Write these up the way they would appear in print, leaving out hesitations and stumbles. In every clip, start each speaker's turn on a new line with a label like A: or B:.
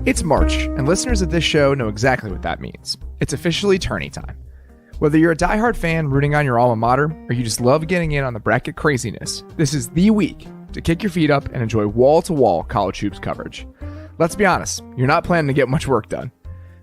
A: It's March, and listeners of this show know exactly what that means. It's officially tourney time. Whether you're a diehard fan rooting on your alma mater, or you just love getting in on the bracket craziness, this is the week to kick your feet up and enjoy wall-to-wall college hoops coverage. Let's be honest, you're not planning to get much work done.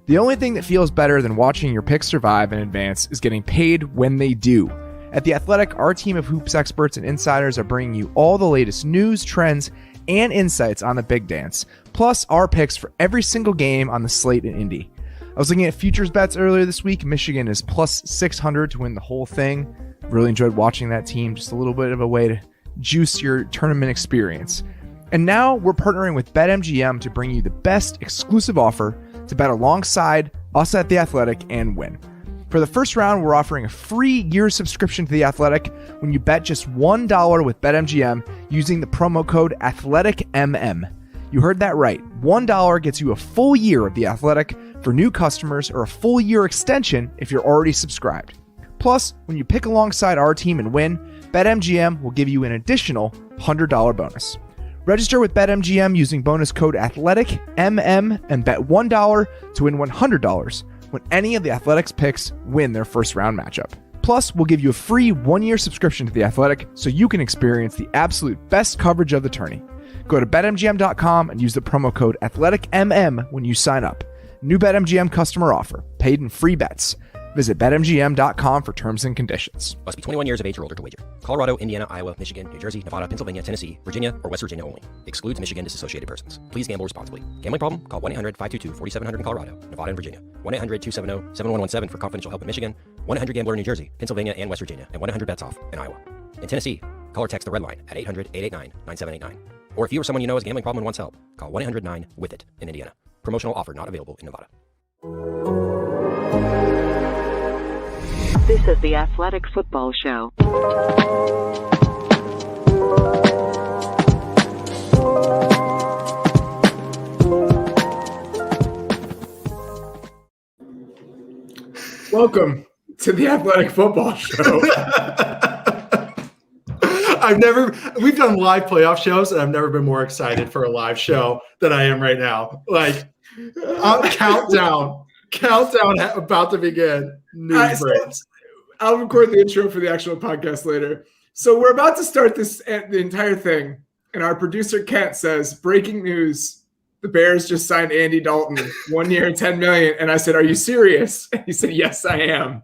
A: The only thing that feels better than watching your picks survive in advance is getting paid when they do. At The Athletic, our team of hoops experts and insiders are bringing you all the latest news, trends, and insights on the big dance, plus our picks for every single game on the slate in Indy. I was looking at futures bets earlier this week. Michigan is plus 600 to win the whole thing. Really enjoyed watching that team. Just a little bit of a way to juice your tournament experience. And now we're partnering with BetMGM to bring you the best exclusive offer to bet alongside us at The Athletic and win. For the first round, we're offering a free year subscription to The Athletic when you bet just $1 with BetMGM using the promo code AthleticMM. You heard that right. $1 gets you a full year of The Athletic for new customers, or a full year extension if you're already subscribed. Plus, when you pick alongside our team and win, BetMGM will give you an additional $100 bonus. Register with BetMGM using bonus code AthleticMM and bet $1 to win $100 when any of The Athletic's picks win their first round matchup. Plus, we'll give you a free 1-year subscription to The Athletic so you can experience the absolute best coverage of the tourney. Go to BetMGM.com and use the promo code AthleticMM when you sign up. New BetMGM customer offer. Paid in free bets. Visit BetMGM.com for terms and conditions.
B: Must be 21 years of age or older to wager. Colorado, Indiana, Iowa, Michigan, New Jersey, Nevada, Pennsylvania, Tennessee, Virginia, or West Virginia only. Excludes Michigan disassociated persons. Please gamble responsibly. Gambling problem? Call 1-800-522-4700 in Colorado, Nevada, and Virginia. 1-800-270-7117 for confidential help in Michigan. 1-800-GAMBLER in New Jersey, Pennsylvania, and West Virginia. And 1-800-BETS-OFF in Iowa. In Tennessee, call or text the Red Line at 800-889-9789. Or if you or someone you know has a gambling problem and wants help, call 1-800-9-WITH-IT in Indiana. Promotional offer not available in Nevada.
C: This is the Athletic Football Show.
D: Welcome to the Athletic Football Show.
E: We've done live playoff shows, and I've never been more excited for a live show than I am right now. Like, countdown about to begin. News breaks.
D: I'll record the intro for the actual podcast later. So we're about to start the entire thing, and our producer Kent says, "Breaking news: the Bears just signed Andy Dalton, 1 year, $10 million." And I said, "Are you serious?" And he said, "Yes, I am."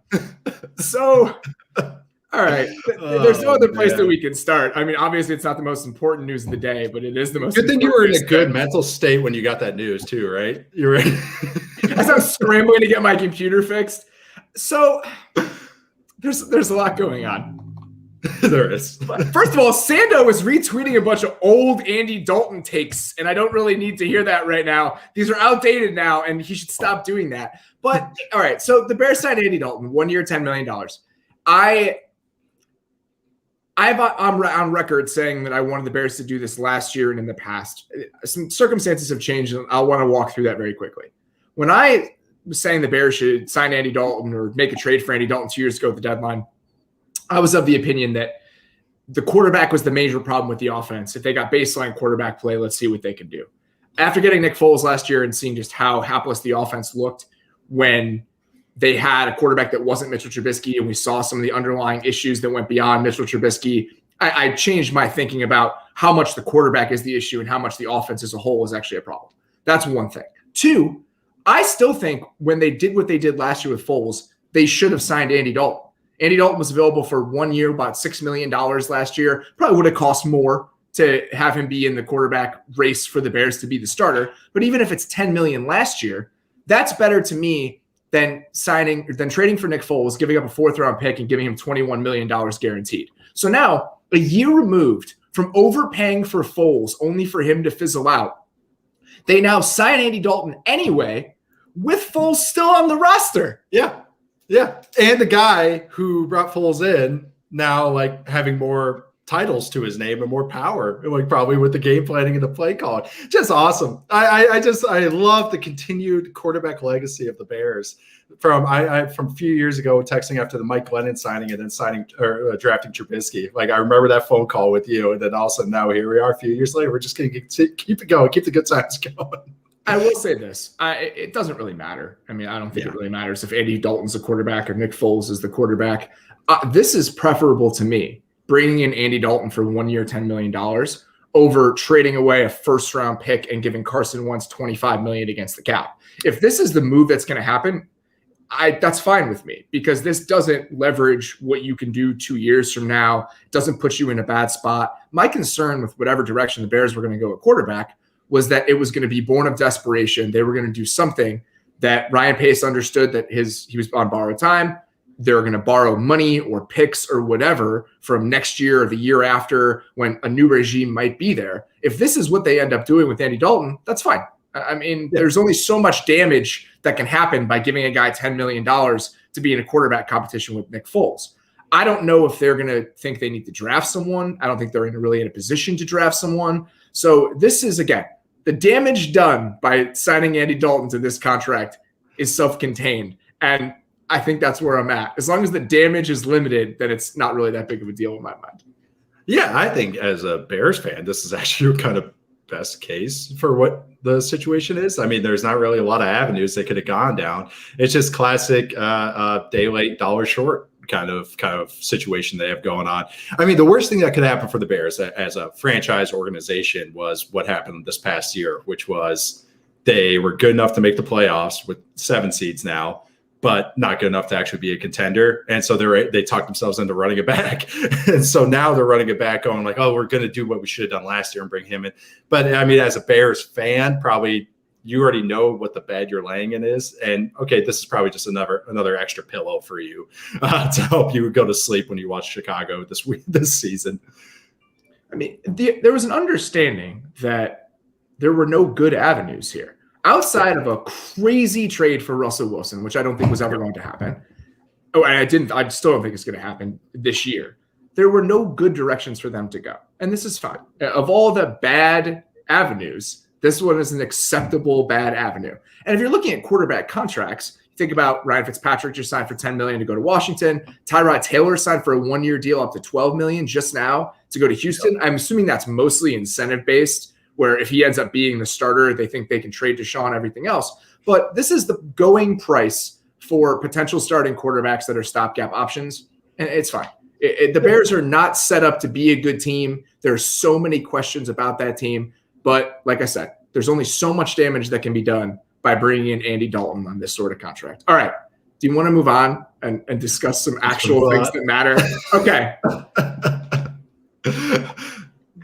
D: So, all right, there's no other place that we can start. I mean, obviously, it's not the most important news of the day, but it is the most.
E: Good thing you were in a good mental state when you got that news, too, right? You were.
D: As I was scrambling to get my computer fixed. So. There's a lot going on.
E: There is.
D: First of all, Sando is retweeting a bunch of old Andy Dalton takes, and I don't really need to hear that right now. These are outdated now, and he should stop doing that. But, all right, so the Bears signed Andy Dalton, 1 year, $10 million. I'm on record saying that I wanted the Bears to do this last year and in the past. Some circumstances have changed, and I'll want to walk through that very quickly. When I was saying the Bears should sign Andy Dalton or make a trade for Andy Dalton 2 years ago at the deadline, I was of the opinion that the quarterback was the major problem with the offense. If they got baseline quarterback play, let's see what they can do. After getting Nick Foles last year and seeing just how hapless the offense looked when they had a quarterback that wasn't Mitchell Trubisky, and we saw some of the underlying issues that went beyond Mitchell Trubisky, I changed my thinking about how much the quarterback is the issue and how much the offense as a whole is actually a problem. That's one thing. Two, I still think when they did what they did last year with Foles, they should have signed Andy Dalton. Andy Dalton was available for 1 year, about $6 million last year. Probably would have cost more to have him be in the quarterback race for the Bears to be the starter. But even if it's $10 million last year, that's better to me than trading for Nick Foles, giving up a 4th-round pick and giving him $21 million guaranteed. So now, a year removed from overpaying for Foles only for him to fizzle out, they now sign Andy Dalton anyway, with Foles still on the roster.
E: Yeah. And the guy who brought Foles in now, like, having more titles to his name and more power, like probably with the game planning and the play calling. Just awesome. I love the continued quarterback legacy of the Bears from a few years ago, texting after the Mike Glennon signing and then drafting Trubisky. Like, I remember that phone call with you, and then all of a sudden now here we are a few years later. We're just going to keep it going, keep the good times going.
D: I will say this. It doesn't really matter. I mean, I don't think it really matters if Andy Dalton's the quarterback or Nick Foles is the quarterback. This is preferable to me, bringing in Andy Dalton for 1 year, $10 million over trading away a first-round pick and giving Carson Wentz $25 million against the cap. If this is the move that's going to happen, that's fine with me, because this doesn't leverage what you can do 2 years from now. It doesn't put you in a bad spot. My concern with whatever direction the Bears were going to go at quarterback was that it was going to be born of desperation. They were going to do something that Ryan Pace understood that he was on borrowed time. They're going to borrow money or picks or whatever from next year or the year after when a new regime might be there. If this is what they end up doing with Andy Dalton, that's fine. I mean, there's only so much damage that can happen by giving a guy $10 million to be in a quarterback competition with Nick Foles. I don't know if they're going to think they need to draft someone. I don't think they're really in a position to draft someone. So this is, again, the damage done by signing Andy Dalton to this contract is self-contained. And I think that's where I'm at. As long as the damage is limited, then it's not really that big of a deal in my mind.
E: Yeah, I think as a Bears fan, this is actually kind of best case for what the situation is. I mean, there's not really a lot of avenues they could have gone down. It's just classic day late, dollar short kind of situation they have going on. I mean, the worst thing that could happen for the Bears as a franchise organization was what happened this past year, which was they were good enough to make the playoffs with 7 seeds now, but not good enough to actually be a contender. And so they talked themselves into running it back. And so now they're running it back going like, oh, we're going to do what we should have done last year and bring him in. But I mean, as a Bears fan, probably you already know what the bed you're laying in is. And okay, this is probably just another extra pillow for you to help you go to sleep when you watch Chicago this season.
D: I mean, there was an understanding that there were no good avenues here. Outside of a crazy trade for Russell Wilson, which I don't think was ever going to happen. Oh, and I still don't think it's going to happen this year. There were no good directions for them to go. And this is fine. Of all the bad avenues, this one is an acceptable bad avenue. And if you're looking at quarterback contracts, you think about Ryan Fitzpatrick just signed for $10 million to go to Washington. Tyrod Taylor signed for a 1-year deal up to $12 million just now to go to Houston. I'm assuming that's mostly incentive-based, where if he ends up being the starter, they think they can trade Deshaun, everything else. But this is the going price for potential starting quarterbacks that are stopgap options, and it's fine. The Bears are not set up to be a good team. There are so many questions about that team. But like I said, there's only so much damage that can be done by bringing in Andy Dalton on this sort of contract. All right. Do you want to move on and discuss some actual things that matter? Okay.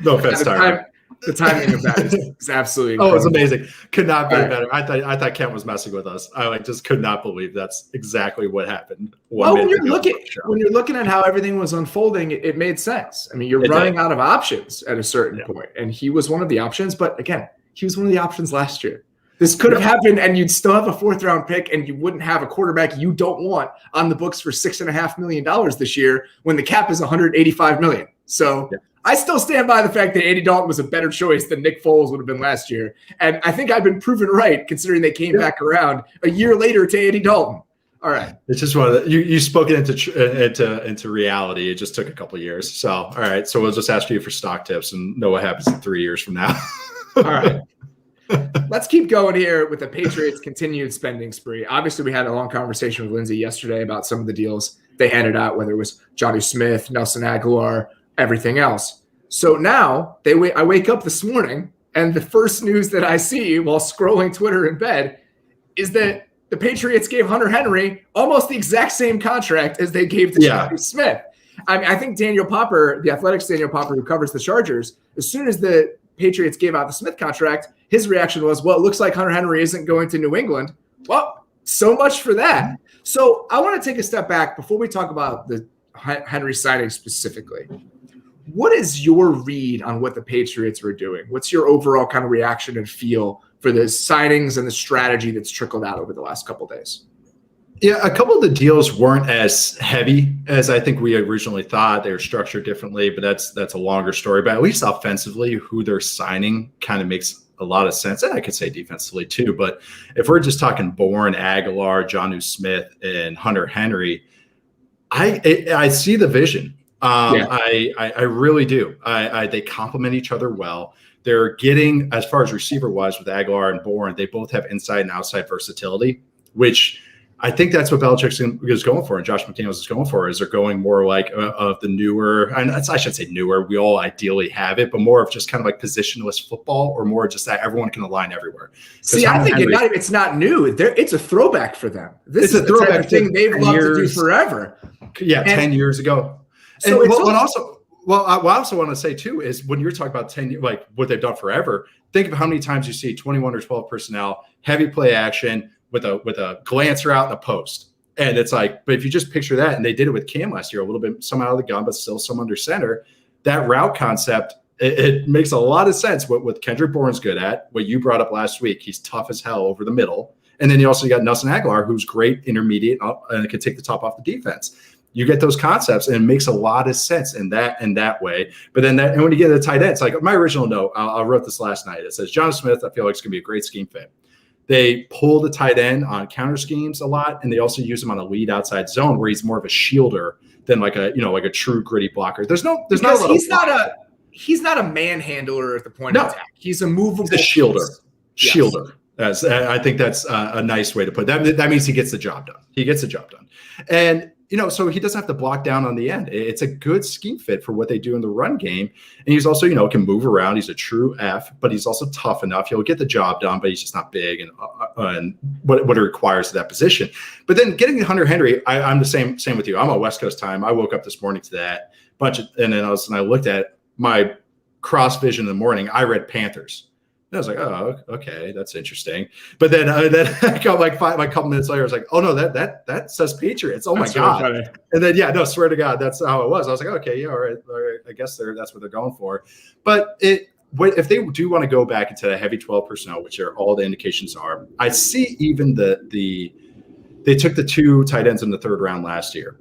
E: No offense, Tyler.
D: The timing of that is absolutely incredible.
E: Oh, it's amazing. Could not be better. I thought Kent was messing with us. I just could not believe that's exactly what happened.
D: When you're looking at how everything was unfolding, it made sense. I mean, you're running out of options at a certain point, and he was one of the options. But again, he was one of the options last year. This could have happened, and you'd still have a 4th-round pick, and you wouldn't have a quarterback you don't want on the books for $6.5 million this year when the cap is $185 million. So. Yeah. I still stand by the fact that Andy Dalton was a better choice than Nick Foles would have been last year. And I think I've been proven right, considering they came back around a year later to Andy Dalton. All right.
E: It's just one of the, you spoke it into reality. It just took a couple of years. So, all right. So we'll just ask you for stock tips and know what happens in 3 years from now.
D: All right. Let's keep going here with the Patriots' continued spending spree. Obviously, we had a long conversation with Lindsay yesterday about some of the deals they handed out, whether it was Jonnu Smith, Nelson Aguilar, everything else. So now I wake up this morning and the first news that I see while scrolling Twitter in bed is that the Patriots gave Hunter Henry almost the exact same contract as they gave to Jonnu Smith. I mean, I think Daniel Popper, the Athletics' Daniel Popper, who covers the Chargers, as soon as the Patriots gave out the Smith contract, his reaction was, well, it looks like Hunter Henry isn't going to New England. Well, so much for that. So I want to take a step back before we talk about the Henry signing specifically. What is your read on what the Patriots were doing? What's your overall kind of reaction and feel for the signings and the strategy that's trickled out over the last couple of days?
E: Yeah, a couple of the deals weren't as heavy as I think we originally thought. They were structured differently, but that's a longer story. But at least offensively, who they're signing kind of makes a lot of sense. And I could say defensively too. But if we're just talking Bourne, Aguilar, Jonnu Smith, and Hunter Henry, I see the vision. I really do. They complement each other well. They're getting, as far as receiver wise with Aguilar and Bourne, they both have inside and outside versatility, which I think that's what Belichick is going for, and Josh McDaniels is going for, is they're going more like of the newer, and I should say newer, we all ideally have it, but more of just kind of like positionless football, or more just that everyone can align everywhere.
D: See, I think it's not new. It's a throwback for them. This is a throwback thing they've loved to do forever.
E: Yeah, 10 years ago.
D: So
E: and what I also want to say too is when you're talking about 10, like what they've done forever, think of how many times you see 21 or 12 personnel, heavy play action, with a glance route and a post. And it's like, but if you just picture that, and they did it with Cam last year, a little bit, some out of the gun, but still some under center, that route concept, it makes a lot of sense what Kendrick Bourne's good at, what you brought up last week. He's tough as hell over the middle. And then you also got Nelson Aguilar, who's great intermediate and can take the top off the defense. You get those concepts, and it makes a lot of sense in that way. But then and when you get to the tight end, it's like my original note, I wrote this last night. It says, John Smith, I feel like it's going to be a great scheme fit. They pull the tight end on counter schemes a lot, and they also use him on a lead outside zone where he's more of a shielder than like a true gritty blocker. He's not a manhandler at the point of attack. He's a movable. He's a shielder. Yes. Shielder. I think that's a nice way to put it. That means he gets the job done. And so he doesn't have to block down on the end. It's a good scheme fit for what they do in the run game. And he's also, can move around. He's a true F, but he's also tough enough. He'll get the job done, but he's just not big and what it requires to that position. But then getting Hunter Henry, I'm the same with you. I'm on West Coast time. I woke up this morning to that and then I looked at my cross vision in the morning. I read Panthers. And I was like, oh, okay, that's interesting. But then I got like a couple minutes later, I was like, oh no, that says Patriots. Oh my God. Funny. And then swear to God, that's how it was. I was like, okay, yeah, all right. I guess that's what they're going for. But if they do want to go back into the heavy 12 personnel, which are all the indications are, I see even they took the 2 tight ends in the 3rd round last year.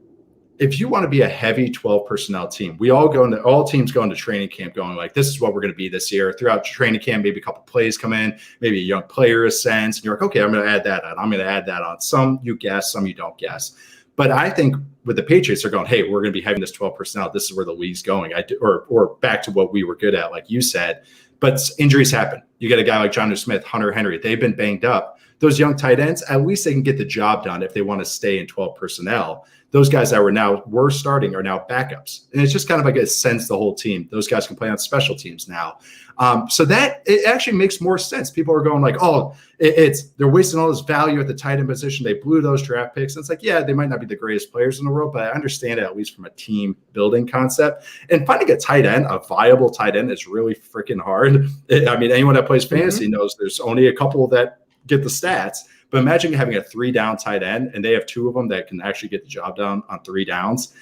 E: If you want to be a heavy 12 personnel team, all teams go into training camp going like, this is what we're going to be this year. Throughout training camp, maybe a couple plays come in, maybe a young player ascends, and you're like, okay, I'm going to add that on. I'm going to add that on. Some you guess, some you don't guess. But I think with the Patriots, they're going, hey, we're going to be having this 12 personnel. This is where the league's going. Or back to what we were good at, like you said. But injuries happen. You get a guy like Jonnu Smith, Hunter Henry. They've been banged up. Those young tight ends, at least they can get the job done if they want to stay in 12 personnel. Those guys that were starting are now backups. And it's just kind of like it sends the whole team. Those guys can play on special teams now. So that it actually makes more sense. People are going like, oh, they're wasting all this value at the tight end position. They blew those draft picks. And it's like, yeah, they might not be the greatest players in the world, but I understand it at least from a team building concept. And finding a tight end, a viable tight end, is really freaking hard. I mean, anyone that plays fantasy knows there's only a couple that get the stats. But imagine having a 3-down tight end, and they have 2 of them that can actually get the job done on 3 downs.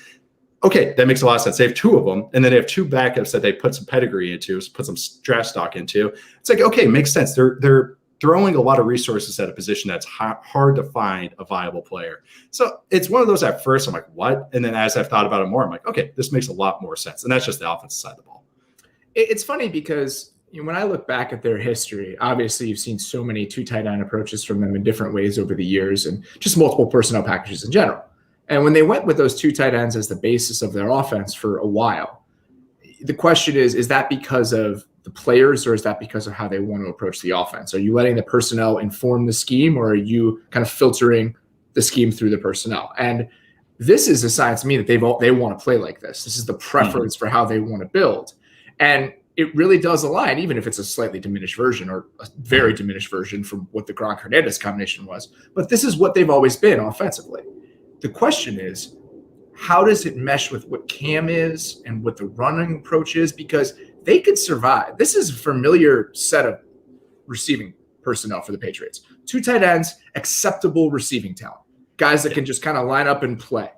E: Okay, that makes a lot of sense. They have 2 of them, and then they have 2 backups that they put some pedigree into, put some draft stock into. It's like, okay, makes sense. They're throwing a lot of resources at a position that's hard to find a viable player. So it's one of those at first, I'm like, what? And then as I've thought about it more, I'm like, okay, this makes a lot more sense. And that's just the offensive side of the ball.
D: It's funny because when I look back at their history, obviously you've seen so many 2 tight end approaches from them in different ways over the years and just multiple personnel packages in general. And when they went with those 2 tight ends as the basis of their offense for a while, the question is that because of the players or is that because of how they want to approach the offense? Are you letting the personnel inform the scheme or are you kind of filtering the scheme through the personnel? And this is a sign to me that they want to play like this. This is the preference for how they want to build. And it really does align, even if it's a slightly diminished version or a very diminished version from what the Gronk Hernandez combination was. But this is what they've always been offensively. The question is, how does it mesh with what Cam is and what the running approach is? Because they could survive. This is a familiar set of receiving personnel for the Patriots. 2 tight ends, acceptable receiving talent, guys that can just kind of line up and play.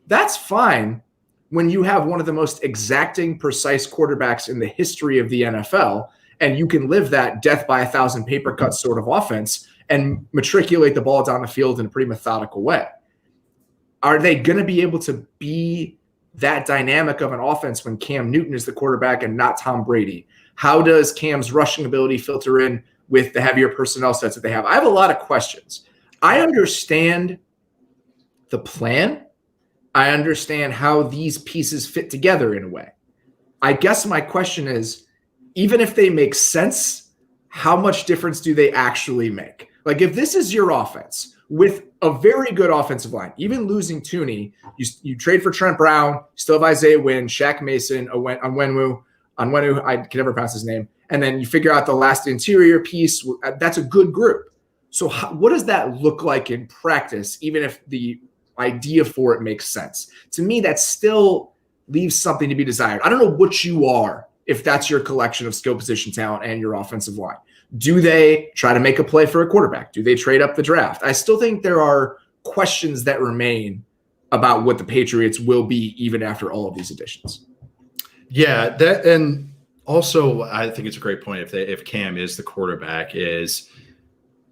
D: That's fine when you have one of the most exacting, precise quarterbacks in the history of the NFL, and you can live that death by 1,000 paper cuts sort of offense and matriculate the ball down the field in a pretty methodical way. Are they going to be able to be that dynamic of an offense when Cam Newton is the quarterback and not Tom Brady? How does Cam's rushing ability filter in with the heavier personnel sets that they have? I have a lot of questions. I understand the plan. I understand how these pieces fit together in a way. I guess my question is, even if they make sense, how much difference do they actually make? Like if this is your offense with a very good offensive line, even losing Tooney, you trade for Trent Brown, you still have Isaiah Wynn, Shaq Mason, Onwenu, I can never pronounce his name, and then you figure out the last interior piece. That's a good group. So what does that look like in practice, even if the idea for it makes sense? To me, that still leaves something to be desired. I don't know what you are if that's your collection of skill position talent and your offensive line. Do they try to make a play for a quarterback? Do they trade up the draft? I still think there are questions that remain about what the Patriots will be even after all of these additions.
E: Yeah, that, and also I think it's a great point if Cam is the quarterback, is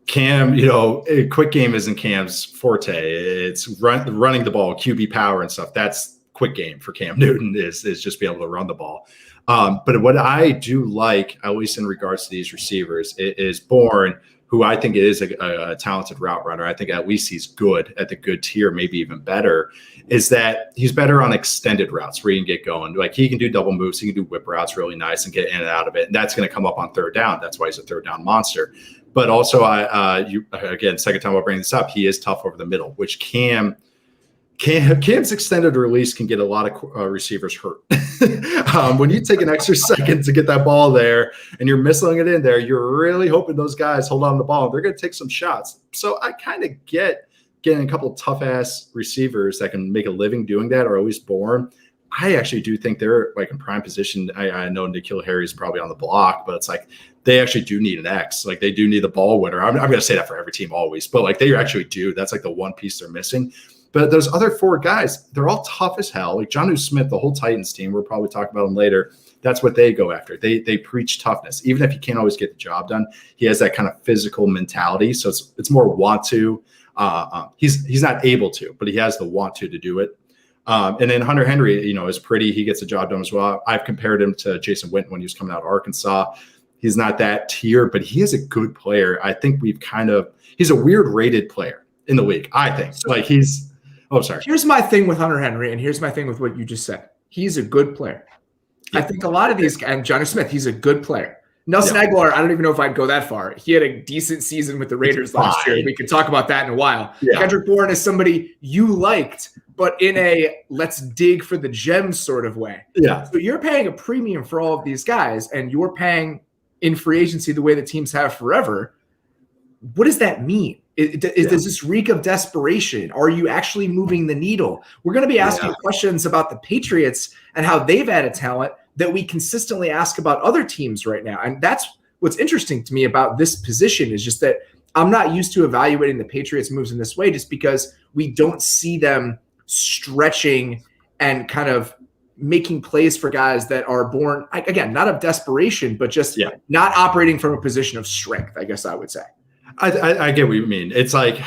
E: Cam, a quick game isn't Cam's forte. It's running the ball, QB power and stuff. That's quick game for Cam Newton is just be able to run the ball. But what I do like, at least in regards to these receivers, is Bourne, who I think is a talented route runner. I think at least he's good at the good tier, maybe even better, is that he's better on extended routes where he can get going. Like he can do double moves, he can do whip routes really nice and get in and out of it. And that's going to come up on third down. That's why he's a third down monster. But also, again, second time I'll bring this up, he is tough over the middle, which Cam's extended release can get a lot of receivers hurt. When you take an extra second to get that ball there and you're missing it in there, you're really hoping those guys hold on to the ball. They're going to take some shots. So I kind of get getting a couple tough-ass receivers that can make a living doing that, or at least Bourne. I actually do think they're like in prime position. I know N'Keal Harry's probably on the block, but it's like they actually do need an X. Like they do need the ball winner. I'm going to say that for every team always, but like they actually do. That's like the one piece they're missing. But those other four guys, they're all tough as hell. Like Jonnu Smith, the whole Titans team, we'll probably talk about him later. That's what they go after. They preach toughness. Even if he can't always get the job done, he has that kind of physical mentality. So it's more want to. He's not able to, but he has the want to do it. And then Hunter Henry, is pretty. He gets the job done as well. I've compared him to Jason Witten when he was coming out of Arkansas. He's not that tier, but he is a good player. I think he's a weird rated player in the league, I think. Like sorry.
D: Here's my thing with Hunter Henry, and here's my thing with what you just said. He's a good player. Yeah. I think a lot of these, and Jonnu Smith, he's a good player. Nelson Aguilar, I don't even know if I'd go that far. He had a decent season with the Raiders last year. We can talk about that in a while. Yeah. Kendrick Bourne is somebody you liked, but in a let's dig for the gems sort of way.
E: Yeah.
D: So you're paying a premium for all of these guys, and you're paying in free agency the way that teams have forever. What does that mean? Does this reek of desperation? Are you actually moving the needle? We're going to be asking questions about the Patriots and how they've added talent that we consistently ask about other teams right now. And that's what's interesting to me about this position, is just that I'm not used to evaluating the Patriots moves in this way, just because we don't see them stretching and kind of making plays for guys that are born, again, not of desperation, but just not operating from a position of strength, I guess I would say.
E: I get what you mean. It's like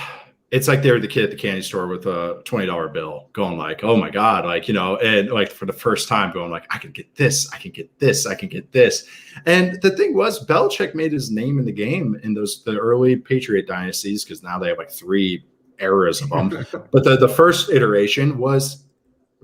E: they're the kid at the candy store with a $20 bill going like, oh my God, and like for the first time going like, I can get this, I can get this, I can get this. And the thing was, Belichick made his name in the game in the early Patriot dynasties, because now they have like 3 eras of them. But the first iteration was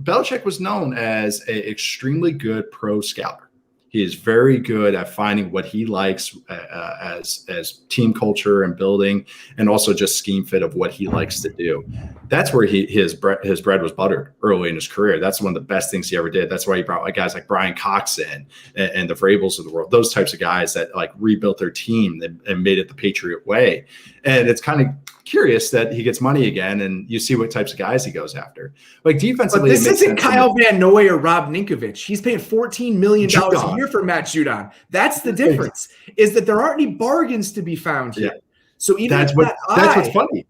E: Belichick was known as an extremely good pro scouter. He is very good at finding what he likes as team culture and building, and also just scheme fit of what he likes to do. That's where his bread was buttered early in his career. That's one of the best things he ever did. That's why he brought guys like Brian Cox in and the Vrabels of the world, those types of guys that like rebuilt their team and made it the Patriot way. And it's kind of curious that he gets money again, and you see what types of guys he goes after. Like defensively,
D: but this isn't Kyle Van Noy or Rob Ninkovich. He's paying $14 million a year for Matt Judon. That's the difference, is that there aren't any bargains to be found here. So even that's what's funny.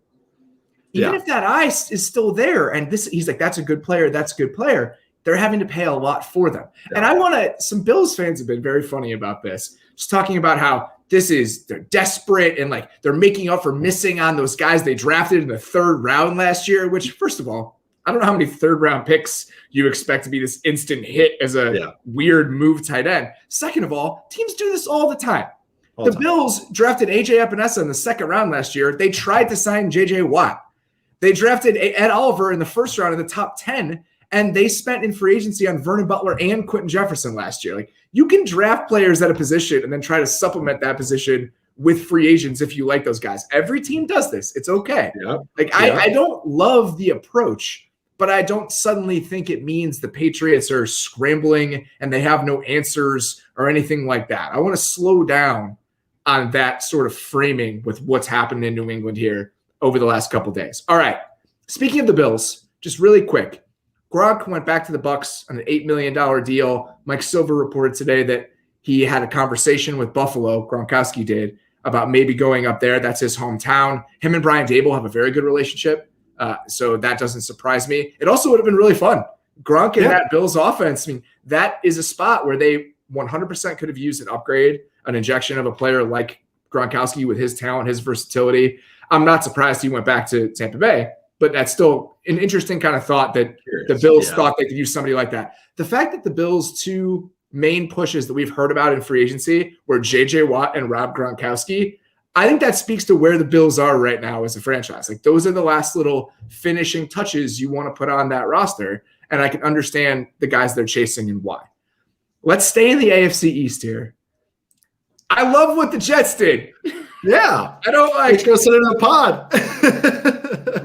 D: Even if that eye is still there, and he's like, that's a good player, that's a good player, they're having to pay a lot for them. Yeah. And some Bills fans have been very funny about this, just talking about how they're desperate and like they're making up for missing on those guys they drafted in the 3rd round last year, which, first of all, I don't know how many 3rd round picks you expect to be this instant hit as a weird move tight end. Second of all, teams do this all the time. The Bills drafted AJ Epinesa in the 2nd round last year. They tried to sign JJ Watt. They drafted Ed Oliver in the 1st round in the top 10, and they spent in free agency on Vernon Butler and Quentin Jefferson last year. Like, You can draft players at a position and then try to supplement that position with free agents if you like those guys. Every team does this. It's okay. I don't love the approach, but I don't suddenly think it means the Patriots are scrambling and they have no answers or anything like that. I want to slow down on that sort of framing with what's happened in New England here over the last couple of days. All right. Speaking of the Bills, just really quick, Gronk went back to the Bucs on an $8 million deal. Mike Silver reported today that he had a conversation with Buffalo, Gronkowski did, about maybe going up there. That's his hometown. Him and Brian Dable have a very good relationship, so that doesn't surprise me. It also would have been really fun. Gronk in that Bills offense, I mean, that is a spot where they 100% could have used an upgrade, an injection of a player like Gronkowski with his talent, his versatility. I'm not surprised he went back to Tampa Bay, but that's still an interesting kind of thought that the Bills thought they could use somebody like that. The fact that the Bills' two main pushes that we've heard about in free agency were J.J. Watt and Rob Gronkowski, I think that speaks to where the Bills are right now as a franchise. Like, those are the last little finishing touches you want to put on that roster, and I can understand the guys they're chasing and why. Let's stay in the AFC East here. I love what the Jets did.
E: Yeah.
D: I don't like.
E: Let's go sit in a pod.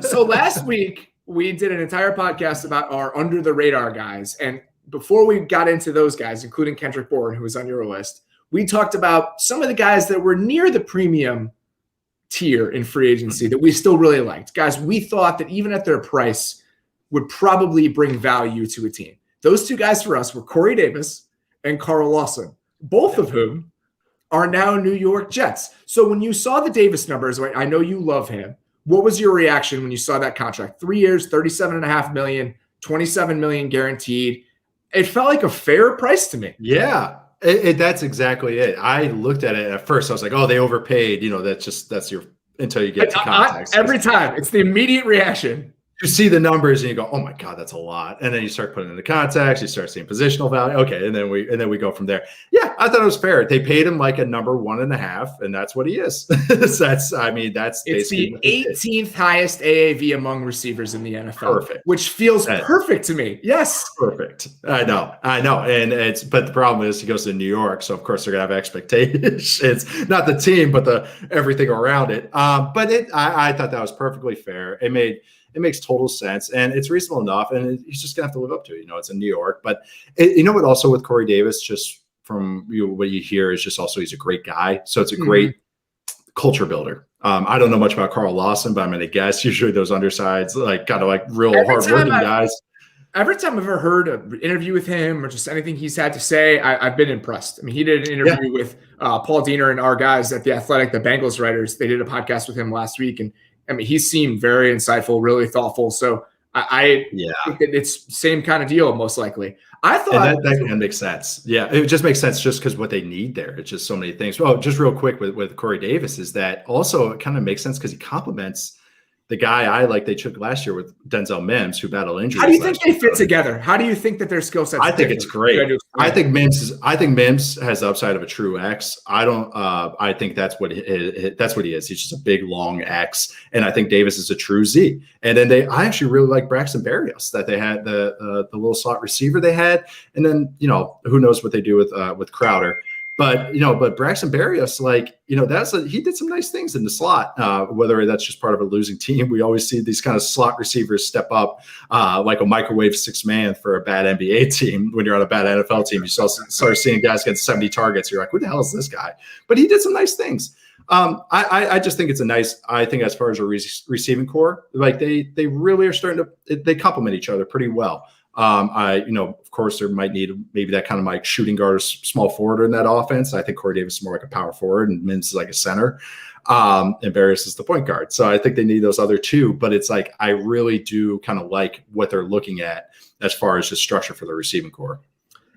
D: So last week, we did an entire podcast about our under the radar guys. And before we got into those guys, including Kendrick Bourne, who was on your list, we talked about some of the guys that were near the premium tier in free agency that we still really liked. Guys we thought that even at their price would probably bring value to a team. Those two guys for us were Corey Davis and Carl Lawson, both of whom are now New York Jets. So when you saw the Davis numbers, right, I know you love him. What was your reaction when you saw that contract? 3 years, $37.5 million, $27 million guaranteed. It felt like a fair price to me.
E: Yeah, that's exactly it. I looked at it at first. I was like, oh, they overpaid. You know, that's your until you get to context.
D: Every time. It's the immediate reaction.
E: You see the numbers and you go, oh my God, that's a lot. And then you start putting it into context, you start seeing positional value. Okay. And then we go from there. Yeah, I thought it was fair. They paid him like a number 1.5, and that's what he is. It's
D: the 18th highest AAV among receivers in the NFL.
E: Perfect.
D: Which feels perfect to me. Yes.
E: Perfect. I know. And but the problem is he goes to New York. So of course they're gonna have expectations. Not the team, but the everything around it. But I thought that was perfectly fair. It makes total sense, and it's reasonable enough, and he's just gonna have to live up to it. You know, it's in New York, but you know what? Also with Corey Davis, just from what you hear, is just also he's a great guy. So it's a great culture builder. I don't know much about Carl Lawson, but I'm gonna guess usually those undersides, like kind of like real hardworking guys.
D: Every time I've ever heard an interview with him or just anything he's had to say, I've been impressed. I mean, he did an interview with Paul Diener and our guys at The Athletic, the Bengals writers. They did a podcast with him last week, and I mean, he seemed very insightful, really thoughtful. So I think that it's same kind of deal, most likely. I thought
E: that kind of makes sense. Yeah, it just makes sense just because what they need there. It's just so many things. Well, just real quick with Corey Davis is that also it kind of makes sense because he complements the guy I like they took last year with Denzel Mims, who battled injuries.
D: How do you think they fit together? How do you think that their skill sets?
E: I think it's great. I think Mims has the upside of a true X. I think that's what he is. He's just a big long X, and I think Davis is a true Z. And then I actually really like Braxton Berrios that they had the little slot receiver they had, and then who knows what they do with Crowder. But Braxton Berrios, he did some nice things in the slot. Whether that's just part of a losing team, we always see these kind of slot receivers step up like a microwave 6-man for a bad NBA team. When you're on a bad NFL team, you start seeing guys get 70 targets. You're like, who the hell is this guy? But he did some nice things. I just think it's I think as far as a receiving core, like they really are starting to, they complement each other pretty well. Of course, there might need maybe that kind of like shooting guard or small forward in that offense. I think Corey Davis is more like a power forward and Mims is like a center. And Berrios is the point guard. So I think they need those other two, but it's like, I really do kind of like what they're looking at as far as the structure for the receiving core.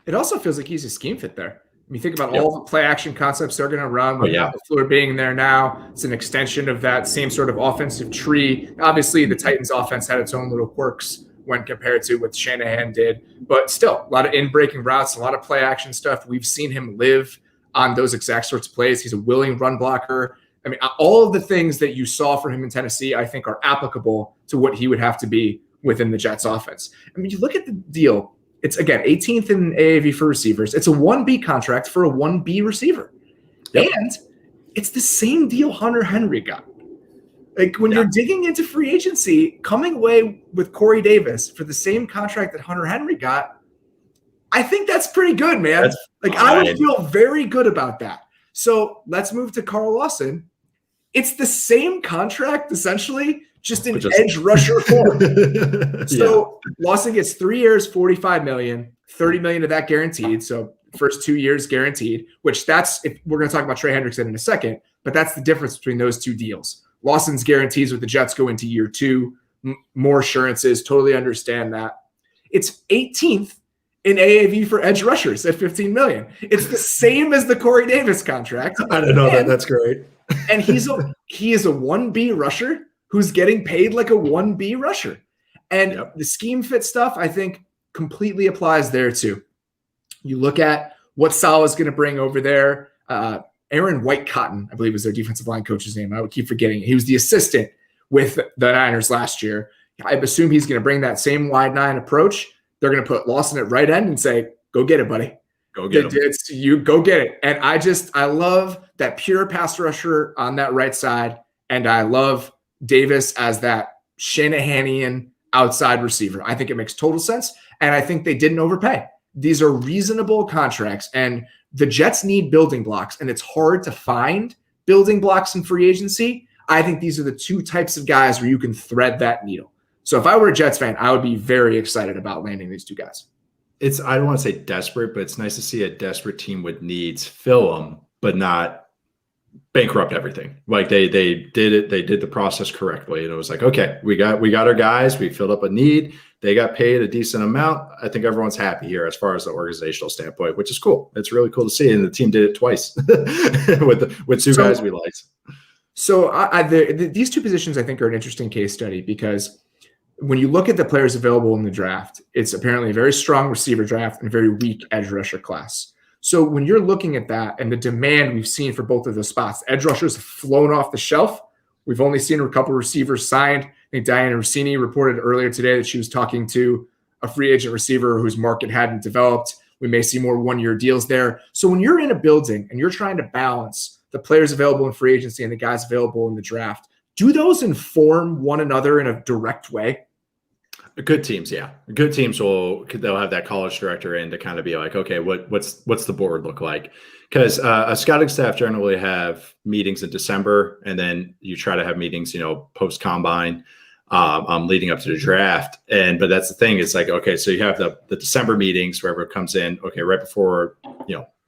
D: It also feels like he's a scheme fit there. When you think about all the play action concepts they're going to run with Floyd being there now, it's an extension of that same sort of offensive tree. Obviously, the Titans offense had its own little quirks when compared to what Shanahan did, but still a lot of in-breaking routes, a lot of play action stuff. We've seen him live on those exact sorts of plays. He's a willing run blocker. I mean, all of the things that you saw from him in Tennessee, I think are applicable to what he would have to be within the Jets offense. I mean, you look at the deal. It's, again, 18th in AAV for receivers. It's a 1B contract for a 1B receiver. Yep. And it's the same deal Hunter Henry got. Like, when you're digging into free agency, coming away with Corey Davis for the same contract that Hunter Henry got, I think that's pretty good, man. That's like fine. I would feel very good about that. So let's move to Carl Lawson. It's the same contract, essentially, just in edge rusher form. So Lawson gets 3 years, $45 million, $30 million of that guaranteed. So first 2 years guaranteed, which that's, if we're going to talk about Trey Hendrickson in a second, but that's the difference between those two deals. Lawson's guarantees with the Jets go into year 2, more assurances, totally understand that. It's 18th in AAV for edge rushers at $15 million. It's the same as the Corey Davis contract.
E: I don't know that. That's great.
D: And he is a 1B rusher who's getting paid like a 1B rusher. And the scheme fit stuff, I think, completely applies there too. You look at what Salah's going to bring over there. Aaron White-Cotton, I believe, is their defensive line coach's name. I would keep forgetting it. He was the assistant with the Niners last year. I assume he's going to bring that same wide 9 approach. They're going to put Lawson at right end and say, go get it, buddy.
E: Go get it.
D: You go get it. And I love that pure pass rusher on that right side. And I love Davis as that Shanahanian outside receiver. I think it makes total sense. And I think they didn't overpay. These are reasonable contracts. And the Jets need building blocks. And it's hard to find building blocks in free agency. I think these are the two types of guys where you can thread that needle. So if I were a Jets fan, I would be very excited about landing these two guys.
E: I don't want to say desperate, but it's nice to see a desperate team with needs fill them, but not bankrupt everything. Like they did it. They did the process correctly. And it was like, okay, we got our guys. We filled up a need. They got paid a decent amount. I think everyone's happy here as far as the organizational standpoint, which is cool. It's really cool to see. And the team did it twice with two guys we liked.
D: So these two positions, I think, are an interesting case study because when you look at the players available in the draft, it's apparently a very strong receiver draft and a very weak edge rusher class. So when you're looking at that and the demand we've seen for both of those spots, edge rushers have flown off the shelf. We've only seen a couple receivers signed. I think Diana Rossini reported earlier today that she was talking to a free agent receiver whose market hadn't developed. We may see more one-year deals there. So when you're in a building and you're trying to balance the players available in free agency and the guys available in the draft, do those inform one another in a direct way?
E: Good teams, yeah. Good teams they'll have that college director in to kind of be like, okay, what's the board look like? Because a scouting staff generally have meetings in December, and then you try to have meetings, post combine, leading up to the draft. But that's the thing. It's like, okay, so you have the December meetings where everyone comes in, okay, right before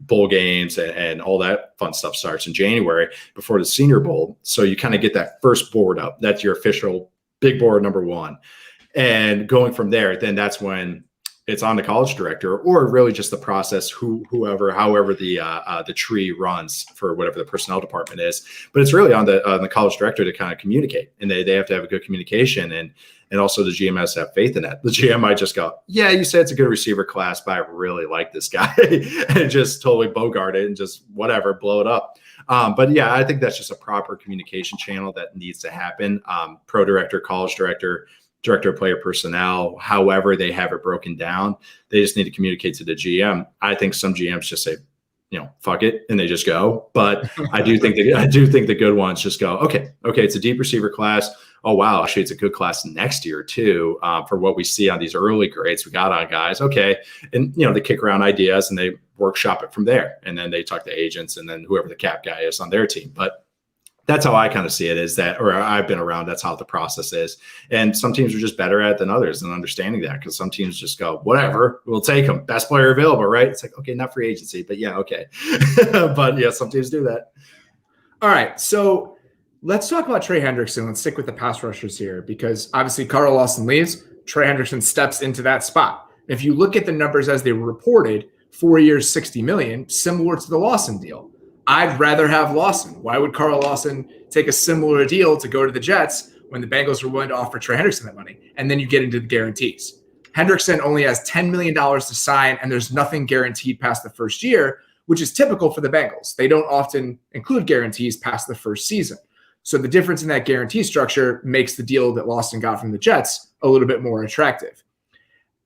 E: bowl games and all that fun stuff starts in January before the Senior Bowl. So you kind of get that first board up. That's your official big board number 1. And going from there, then that's when it's on the college director or really just the process, however the tree runs for whatever the personnel department is. But it's really on the college director to kind of communicate, and they have to have a good communication, and also the GM has to have faith in that. The GM might just go, yeah, you said it's a good receiver class, but I really like this guy, and just totally bogart it and just whatever, blow it up. But yeah, I think that's just a proper communication channel that needs to happen. Pro director, college director, director of player personnel, however they have it broken down, they just need to communicate to the GM. I think some GMs just say, fuck it, and they just go. But I do think the good ones just go, okay, it's a deep receiver class. Oh wow, actually it's a good class next year too. For what we see on these early grades, we got on guys, okay, and they kick around ideas and they workshop it from there, and then they talk to agents and then whoever the cap guy is on their team. But that's how I kind of see it, is that, or I've been around, that's how the process is. And some teams are just better at it than others and understanding that, because some teams just go, whatever, we'll take them. Best player available, right? It's like, okay, not free agency, but yeah, okay. But yeah, some teams do that.
D: All right. So let's talk about Trey Hendrickson. Let's stick with the pass rushers here, because obviously Carl Lawson leaves. Trey Hendrickson steps into that spot. If you look at the numbers as they were reported, 4 years, $60 million, similar to the Lawson deal. I'd rather have Lawson. Why would Carl Lawson take a similar deal to go to the Jets when the Bengals were willing to offer Trey Hendrickson that money? And then you get into the guarantees. Hendrickson only has $10 million to sign, and there's nothing guaranteed past the first year, which is typical for the Bengals. They don't often include guarantees past the first season. So the difference in that guarantee structure makes the deal that Lawson got from the Jets a little bit more attractive.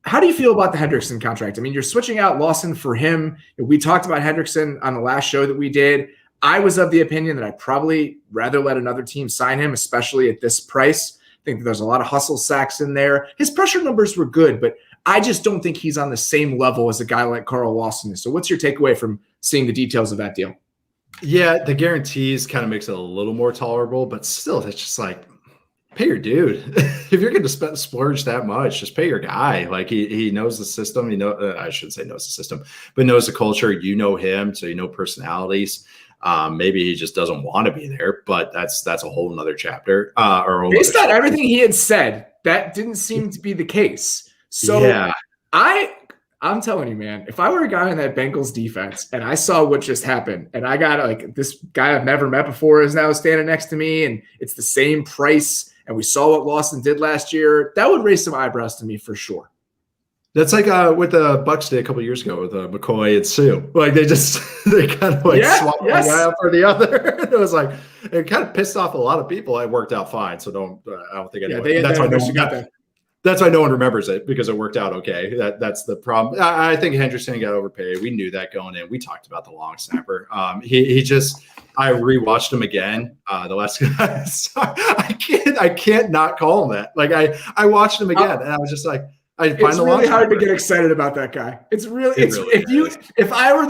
D: How do you feel about the Hendrickson contract? I mean, you're switching out Lawson for him. We talked about Hendrickson on the last show that we did. I was of the opinion that I'd probably rather let another team sign him, especially at this price. I think that there's a lot of hustle sacks in there. His pressure numbers were good, but I just don't think he's on the same level as a guy like Carl Lawson is. So what's your takeaway from seeing the details of that deal?
E: Yeah, the guarantees kind of makes it a little more tolerable, but still, it's just like, pay your dude. If you're going to splurge that much, just pay your guy. Like he knows the system. I shouldn't say knows the system, but knows the culture. You know him, so you know personalities. Maybe he just doesn't want to be there, but that's a whole nother chapter.
D: Based on everything he had said, that didn't seem to be the case. So yeah. I'm telling you, man, if I were a guy in that Bengals defense and I saw what just happened and I got like this guy I've never met before is now standing next to me and it's the same price and we saw what Lawson did last year, that would raise some eyebrows to me for sure.
E: That's like what the Bucs did a couple of years ago with McCoy and Sue. Like they kind of swapped one guy out for the other. It was like it kind of pissed off a lot of people. It worked out fine, so I don't think anyone. That's why no one remembers it because it worked out okay. That's the problem. I think Hendrickson got overpaid. We knew that going in. We talked about the long snapper. He just. I rewatched him again. The last guy. I can't not call him that. Like I watched him again, and I was just like.
D: It's really hard to get excited about that guy. It's really if I were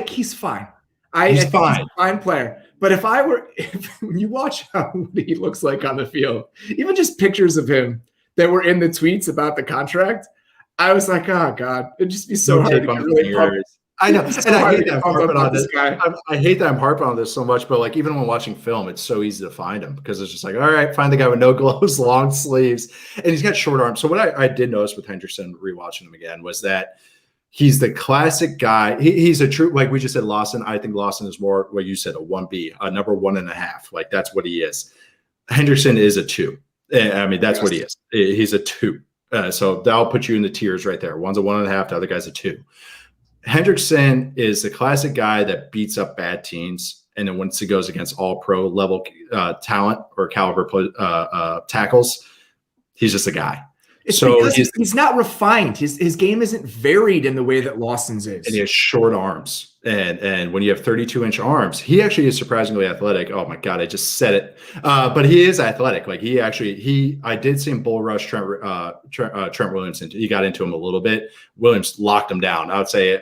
D: he's fine. He's fine. He's a fine player. But when you watch what he looks like on the field, even just pictures of him that were in the tweets about the contract, I was like, oh God, it'd just be so hard to get really pumped.
E: I know, and I hate that I'm harping on this guy. I hate that I'm harping on this so much, but like even when watching film, it's so easy to find him because it's just like, all right, find the guy with no gloves, long sleeves, and he's got short arms. So what I did notice with Hendrickson rewatching him again was that he's the classic guy. He's a true, like we just said, Lawson. I think Lawson is more what you said, a 1B, a number 1.5. Like that's what he is. Hendrickson is a 2. I mean, that's what he is. He's a 2. So that'll put you in the tiers right there. One's a 1.5, the other guy's a 2. Hendrickson is the classic guy that beats up bad teams, and then once he goes against all pro level talent or caliber tackles, he's just a guy.
D: It's so he's not refined. His game isn't varied in the way that Lawson's is.
E: And he has short arms. And when you have 32-inch arms, he actually is surprisingly athletic. Oh my God, I just said it. But he is athletic. Like I did see him bull rush Trent Williams. He got into him a little bit. Williams locked him down. I would say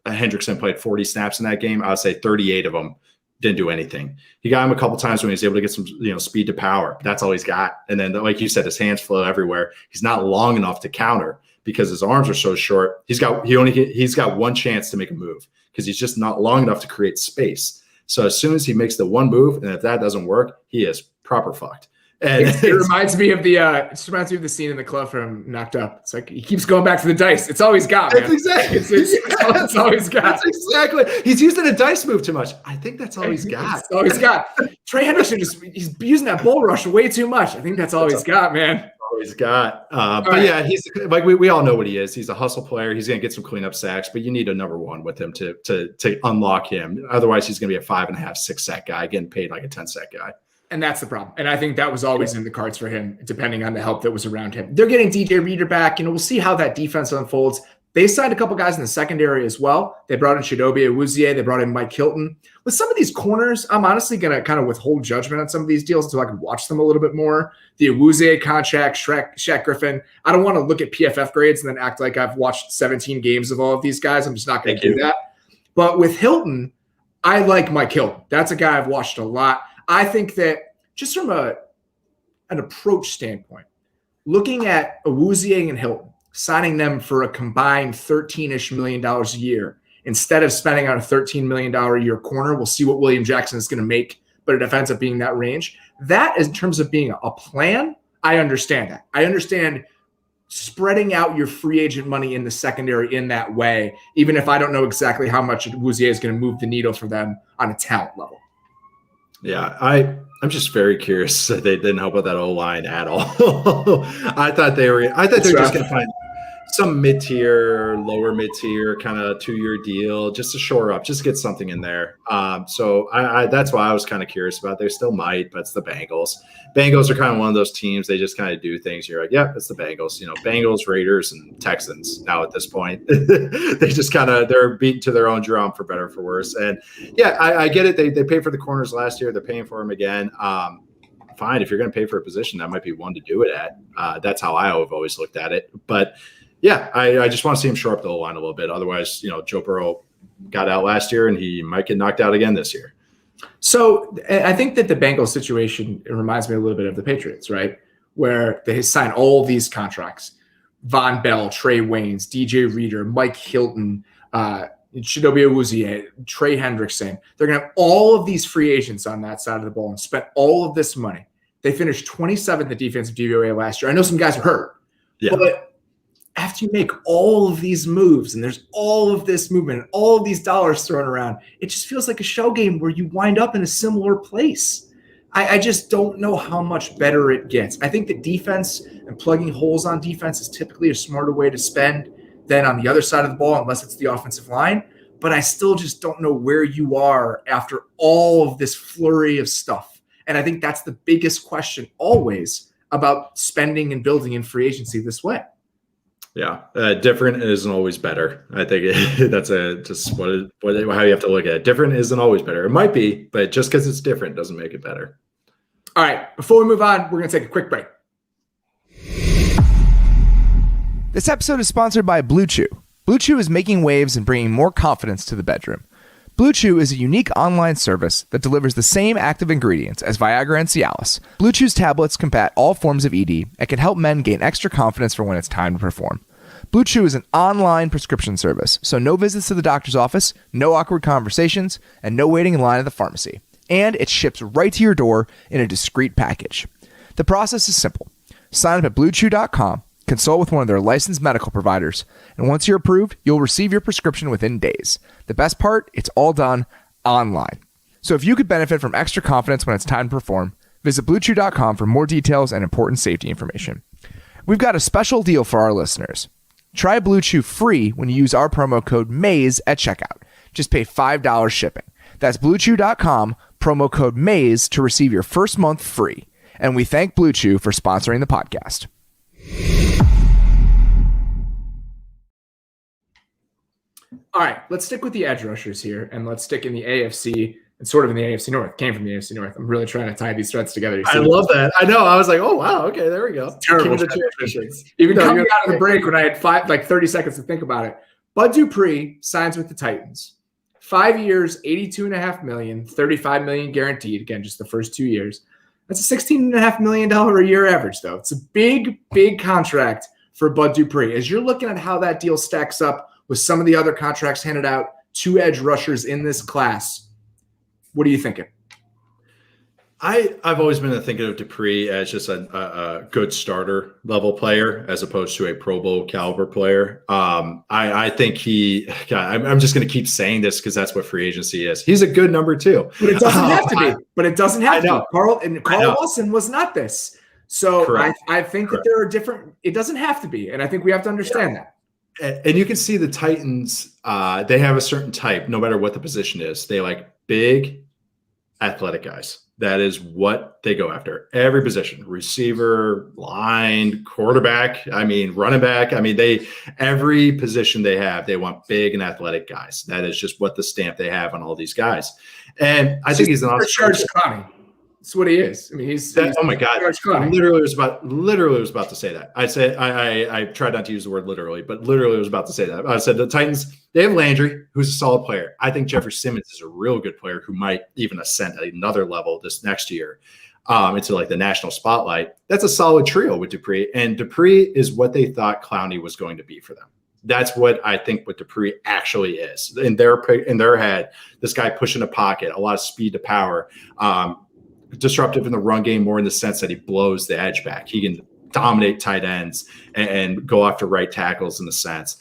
E: Hendrickson played 40 snaps in that game. I would say 38 of them didn't do anything. He got him a couple times when he was able to get some, speed to power. That's all he's got. And then, like you said, his hands flow everywhere. He's not long enough to counter because his arms are so short. He's got one chance to make a move because he's just not long enough to create space. So as soon as he makes the one move, and if that doesn't work, he is proper fucked. And
D: it reminds me of the scene in the club from Knocked Up. It's like he keeps going back to the dice. It's all he's got, man.
E: That's exactly.
D: It's all he's got.
E: That's exactly. He's using a dice move too much. I think that's all he's got.
D: That's all he's got. Trey Hendrickson he's using that bull rush way too much. I think that's all he's got, man.
E: All he's got. But yeah, he's like we all know what he is. He's a hustle player. He's gonna get some cleanup sacks, but you need a number 1 with him to unlock him. Otherwise, he's gonna be a 5.5, 6 sack guy getting paid like a 10 sack guy.
D: And that's the problem. And I think that was always in the cards for him, depending on the help that was around him. They're getting DJ Reader back. We'll see how that defense unfolds. They signed a couple guys in the secondary as well. They brought in Chidobe Awuzie. They brought in Mike Hilton. With some of these corners, I'm honestly going to kind of withhold judgment on some of these deals until I can watch them a little bit more. The Awuzie contract, Shaq Griffin. I don't want to look at PFF grades and then act like I've watched 17 games of all of these guys. I'm just not going to do that. But with Hilton, I like Mike Hilton. That's a guy I've watched a lot. I think that just from an approach standpoint, looking at Awuzie and Hilton, signing them for a combined $13-ish million a year, instead of spending on a $13 million a year corner, we'll see what William Jackson is going to make, but it ends up being that range. That, in terms of being a plan, I understand that. I understand spreading out your free agent money in the secondary in that way, even if I don't know exactly how much Awuzie is going to move the needle for them on a talent level.
E: Yeah, I'm just very curious that they didn't help with that O-line at all. I thought they were just going to find some mid-tier, lower mid-tier kind of 2-year deal just to shore up, just to get something in there. So I that's why I was kind of curious about. They still might, but it's the Bengals. Bengals are kind of one of those teams. They just kind of do things. You're like, yeah, it's the Bengals. Bengals, Raiders, and Texans. Now at this point, they just they're beaten to their own drum for better or for worse. And yeah, I get it. They paid for the corners last year. They're paying for them again. Fine, if you're going to pay for a position, that might be one to do it at. That's how I have always looked at it. But yeah, I just want to see him shore up the line a little bit. Otherwise, Joe Burrow got out last year, and he might get knocked out again this year.
D: So I think that the Bengals situation, it reminds me a little bit of the Patriots, right? Where they sign all these contracts: Von Bell, Trey Waynes, DJ Reader, Mike Hilton, Chidobe Awuzie, Trey Hendrickson. They're going to have all of these free agents on that side of the ball and spent all of this money. They finished 27th at defensive DVOA last year. I know some guys are hurt, but after you make all of these moves and there's all of this movement and all of these dollars thrown around, it just feels like a shell game where you wind up in a similar place. I just don't know how much better it gets. I think that defense and plugging holes on defense is typically a smarter way to spend than on the other side of the ball, unless it's the offensive line. But I still just don't know where you are after all of this flurry of stuff. And I think that's the biggest question always about spending and building in free agency this way.
E: Yeah, different isn't always better. I think that's just how you have to look at it. Different isn't always better. It might be, but just because it's different doesn't make it better.
D: All right, before we move on, we're going to take a quick break.
A: This episode is sponsored by BlueChew. BlueChew is making waves and bringing more confidence to the bedroom. BlueChew is a unique online service that delivers the same active ingredients as Viagra and Cialis. BlueChew's tablets combat all forms of ED and can help men gain extra confidence for when it's time to perform. BlueChew is an online prescription service, so no visits to the doctor's office, no awkward conversations, and no waiting in line at the pharmacy. And it ships right to your door in a discreet package. The process is simple. Sign up at BlueChew.com, consult with one of their licensed medical providers, and once you're approved, you'll receive your prescription within days. The best part, it's all done online. So if you could benefit from extra confidence when it's time to perform, visit BlueChew.com for more details and important safety information. We've got a special deal for our listeners. Try BlueChew free when you use our promo code MAZE at checkout. Just pay $5 shipping. That's BlueChew.com, promo code MAZE to receive your first month free. And we thank BlueChew for sponsoring the podcast.
D: All right, let's stick with the edge rushers here, and let's stick in the AFC and sort of in the AFC North. Came from the AFC North. I'm really trying to tie these threads together.
E: I love that. I know. I was like, oh, wow. Okay, there we go.
D: Terrible. Even coming out of the break when I had 30 seconds to think about it. Bud Dupree signs with the Titans. 5 years, $82.5 million, $35 million guaranteed. Again, just the first 2 years. That's a $16.5 million a year average, though. It's a big, big contract for Bud Dupree. As you're looking at how that deal stacks up with some of the other contracts handed out to edge rushers in this class, what are you thinking?
E: I've always been thinking of Dupree as just a good starter level player as opposed to a Pro Bowl caliber player. I think I'm just going to keep saying this because that's what free agency is. He's a good number 2.
D: But it doesn't have to be. But it doesn't have to be. Carl Wilson was not this. So I think that there are different – it doesn't have to be. And I think we have to understand that.
E: And you can see the Titans, they have a certain type, no matter what the position is. They like big, athletic guys. That is what they go after. Every position, receiver, line, quarterback, running back. Every position they have, they want big and athletic guys. That is just what the stamp they have on all these guys. And I think he's an
D: awesome Connie. That's what he is. He's
E: oh my God. I literally was about to say that. I tried not to use the word literally, but literally was about to say that. I said the Titans, they have Landry, who's a solid player. I think Jeffrey Simmons is a real good player who might even ascend another level this next year into like the national spotlight. That's a solid trio with Dupree. And Dupree is what they thought Clowney was going to be for them. That's what I think what Dupree actually is. In their head, this guy pushing a pocket, a lot of speed to power, disruptive in the run game more in the sense that he blows the edge back. He can dominate tight ends and go after right tackles in the sense,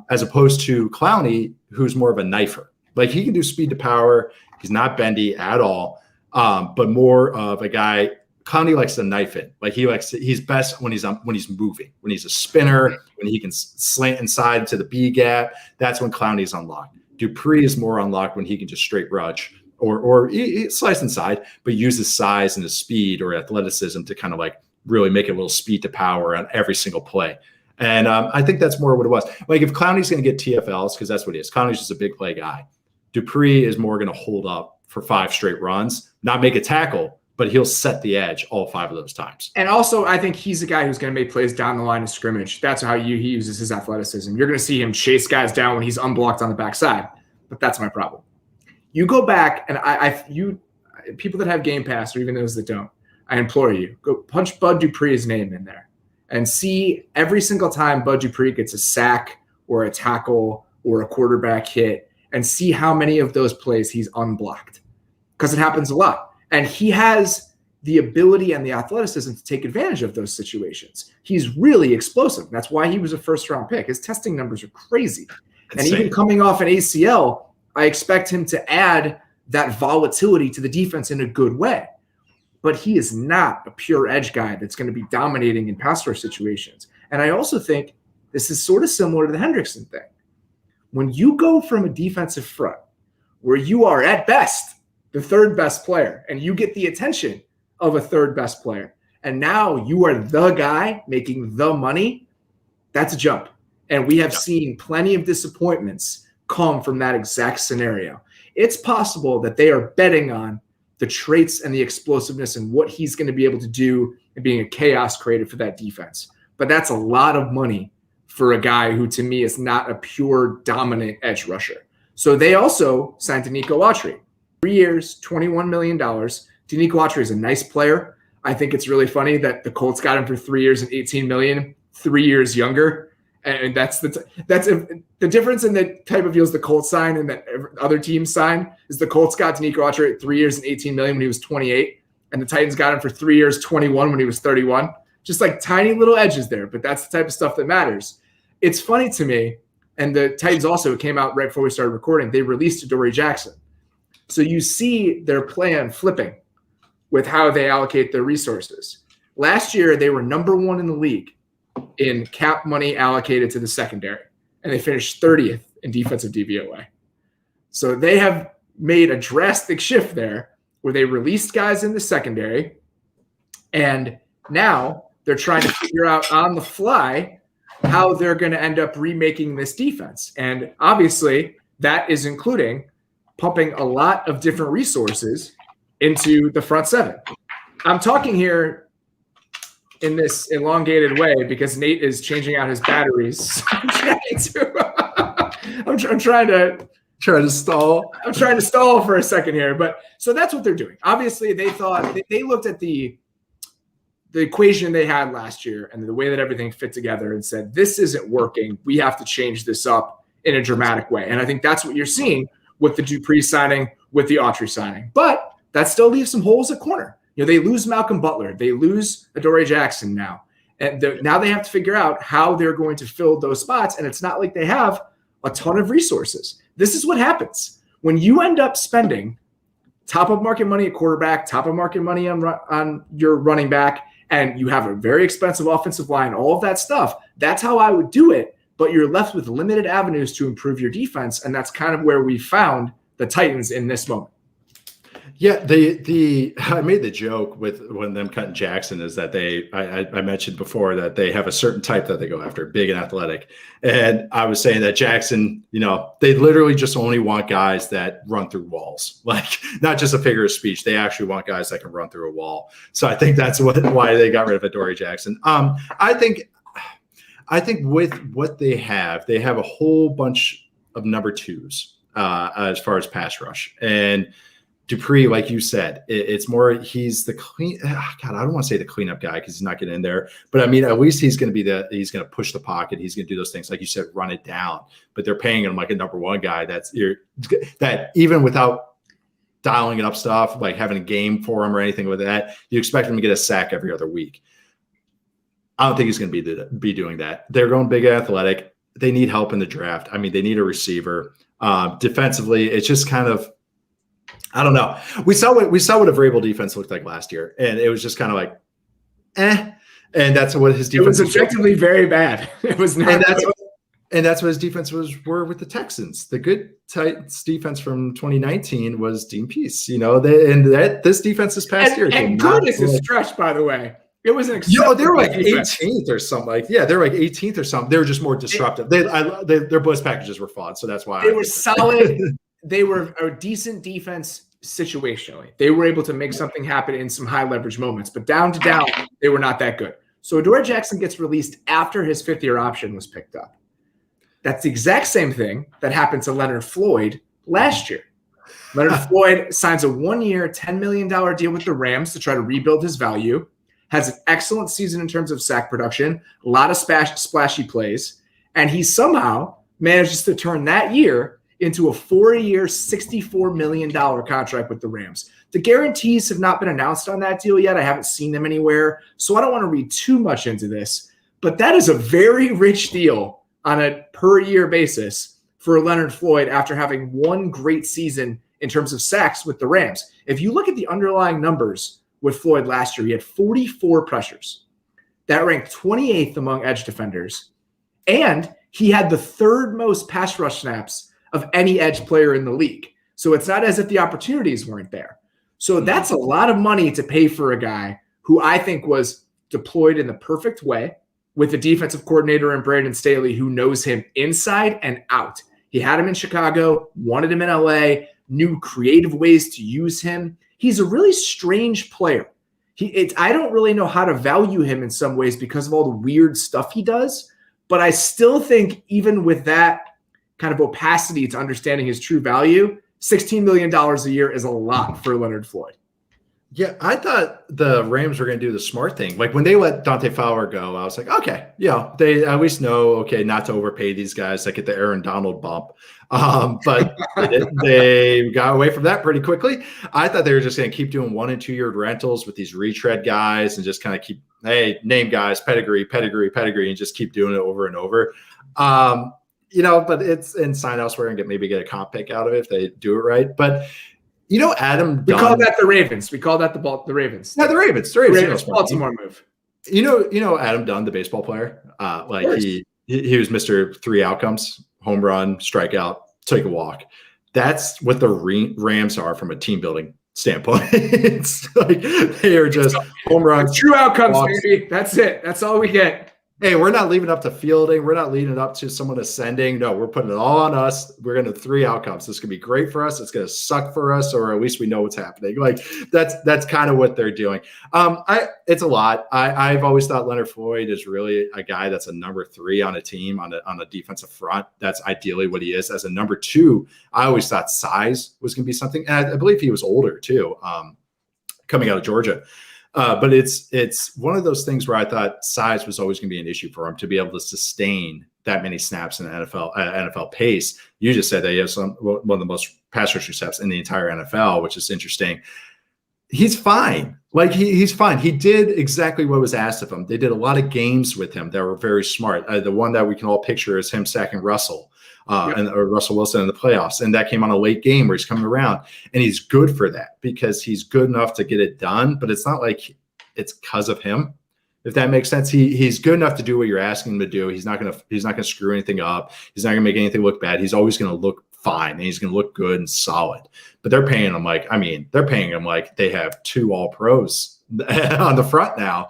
E: as opposed to Clowney, who's more of a knifer. Like he can do speed to power. He's not bendy at all, but more of a guy Clowney likes to knife it. Like he's best when he's moving, when he's a spinner, when he can slant inside to the B gap. That's when Clowney's unlocked. Dupree is more unlocked when he can just straight rush or he slice inside, but use his size and his speed or athleticism to kind of like really make a little speed to power on every single play. And I think that's more what it was. Like if Clowney's going to get TFLs, because that's what he is. Clowney's just a big play guy. Dupree is more going to hold up for 5 straight runs, not make a tackle, but he'll set the edge all 5 of those times.
D: And also, I think he's a guy who's going to make plays down the line of scrimmage. That's how he uses his athleticism. You're going to see him chase guys down when he's unblocked on the backside. But that's my problem. You go back, and you people that have Game Pass, or even those that don't, I implore you, go punch Bud Dupree's name in there and see every single time Bud Dupree gets a sack or a tackle or a quarterback hit, and see how many of those plays he's unblocked, because it happens a lot. And he has the ability and the athleticism to take advantage of those situations. He's really explosive. That's why he was a first-round pick. His testing numbers are crazy. And even coming off an ACL, I expect him to add that volatility to the defense in a good way. But he is not a pure edge guy that's going to be dominating in pass rush situations. And I also think this is sort of similar to the Hendrickson thing. When you go from a defensive front where you are at best the third best player and you get the attention of a third best player, and now you are the guy making the money, that's a jump. And we have seen plenty of disappointments come from that exact scenario. It's possible that they are betting on the traits and the explosiveness and what he's going to be able to do and being a chaos creator for that defense. But that's a lot of money for a guy who, to me, is not a pure dominant edge rusher. So they also signed Denico Autry. 3 years, $21 million. Denico Autry is a nice player. I think it's really funny that the Colts got him for 3 years and $18 million, 3 years younger. And that's the difference in the type of deals the Colts sign and that other teams sign is the Colts got Denico Autry at 3 years and $18 million when he was 28, and the Titans got him for 3 years, 21 when he was 31. Just like tiny little edges there, but that's the type of stuff that matters. It's funny to me, and the Titans also came out right before we started recording. They released Adoree Jackson. So you see their plan flipping with how they allocate their resources. Last year, they were number 1 in the league in cap money allocated to the secondary, and they finished 30th in defensive DVOA. So they have made a drastic shift there where they released guys in the secondary, and now they're trying to figure out on the fly how they're going to end up remaking this defense. And obviously that is including pumping a lot of different resources into the front seven. I'm talking here in this elongated way because Nate is changing out his batteries. I'm trying to stall. I'm trying to stall for a second here, but so that's what they're doing. Obviously, they thought they looked at the equation they had last year and the way that everything fit together and said, this isn't working. We have to change this up in a dramatic way. And I think that's what you're seeing with the Dupree signing, with the Autry signing. But that still leaves some holes at corner. You know, they lose Malcolm Butler. They lose Adoree Jackson now. And now they have to figure out how they're going to fill those spots. And it's not like they have a ton of resources. This is what happens. When you end up spending top of market money at quarterback, top of market money on your running back, and you have a very expensive offensive line, all of that stuff, that's how I would do it. But you're left with limited avenues to improve your defense. And that's kind of where we found the Titans in this moment.
E: Yeah, I made the joke with when them cutting Jackson is that I mentioned before that they have a certain type that they go after, big and athletic. And I was saying that Jackson, you know, they literally just only want guys that run through walls, like not just a figure of speech. They actually want guys that can run through a wall. So I think that's why they got rid of Adoree Jackson. I think with what they have a whole bunch of number twos as far as pass rush. And Dupree, like you said, it's more he's the clean. God, I don't want to say the cleanup guy because he's not getting in there. But I mean, at least he's going to be he's going to push the pocket. He's going to do those things, like you said, run it down. But they're paying him like a number one guy. That even without dialing it up stuff, like having a game for him or anything with that, you expect him to get a sack every other week. I don't think he's going to be doing that. They're going big and athletic. They need help in the draft. I mean, they need a receiver. Defensively, it's just kind of. I don't know. We saw what a Vrabel defense looked like last year, and it was just kind of like, and that's what his defense
D: was objectively very bad. It was not.
E: And that's what his defense were with the Texans. The good Titans defense from 2019 was Dean Pease. This defense this past year.
D: And good is a stretch, by the way. It was an
E: they were like 18th or something. They were like 18th or something. They were just more disruptive. Their blitz packages were flawed, so that's why
D: they were solid. They were a decent defense situationally. They were able to make something happen in some high leverage moments, but down, they were not that good. So Adoree Jackson gets released after his 5th-year option was picked up. That's the exact same thing that happened to Leonard Floyd last year. Leonard Floyd signs a 1-year, $10 million deal with the Rams to try to rebuild his value, has an excellent season in terms of sack production, a lot of splashy plays, and he somehow manages to turn that year into a 4-year, $64 million contract with the Rams. The guarantees have not been announced on that deal yet. I haven't seen them anywhere, so I don't want to read too much into this, but that is a very rich deal on a per-year basis for Leonard Floyd after having one great season in terms of sacks with the Rams. If you look at the underlying numbers with Floyd last year, he had 44 pressures. That ranked 28th among edge defenders. And he had the 3rd most pass rush snaps of any edge player in the league. So it's not as if the opportunities weren't there. So that's a lot of money to pay for a guy who I think was deployed in the perfect way, with a defensive coordinator in Brandon Staley who knows him inside and out. He had him in Chicago, wanted him in LA, knew creative ways to use him. He's a really strange player. I don't really know how to value him in some ways because of all the weird stuff he does, but I still think even with that kind of opacity to understanding his true value, $16 million a year is a lot for Leonard Floyd.
E: Yeah, I thought the Rams were going to do the smart thing. Like when they let Dante Fowler go, I was like, okay, they at least know, not to overpay these guys that get the Aaron Donald bump. But they got away from that pretty quickly. I thought they were just going to keep doing 1- and 2-year rentals with these retread guys and just kind of keep, name guys, pedigree, and just keep doing it over and over. But it's in sign elsewhere and maybe get a comp pick out of it if they do it right. But Adam Dunn.
D: We call that the Ravens. We call that the Ravens.
E: Yeah, the Ravens.
D: Baltimore move.
E: Adam Dunn, the baseball player. He was Mr. 3 outcomes: home run, strikeout, take a walk. That's what the Rams are from a team building standpoint. It's like they are just home runs,
D: true outcomes, baby. That's it. That's all we get.
E: Hey, we're not leaving it up to fielding. We're not leading it up to someone ascending. No, we're putting it all on us. We're going to 3 outcomes. This could be great for us. It's going to suck for us, or at least we know what's happening. Like that's kind of what they're doing. It's a lot. I've always thought Leonard Floyd is really a guy that's a number 3 on a team on a defensive front. That's ideally what he is. As a number 2, I always thought size was going to be something. And I believe he was older too, coming out of Georgia. But it's one of those things where I thought size was always going to be an issue for him to be able to sustain that many snaps in an NFL pace. You just said that he has one of the most pass rushing snaps in the entire NFL, which is interesting. He's fine. Like he's fine. He did exactly what was asked of him. They did a lot of games with him that were very smart. The one that we can all picture is him sacking Russell. Or Russell Wilson in the playoffs. And that came on a late game where he's coming around, and he's good for that because he's good enough to get it done, but it's not like it's because of him. If that makes sense, he's good enough to do what you're asking him to do. He's not going to screw anything up. He's not going to make anything look bad. He's always going to look fine, and he's going to look good and solid. But they're paying him like they have 2 All-Pros on the front now.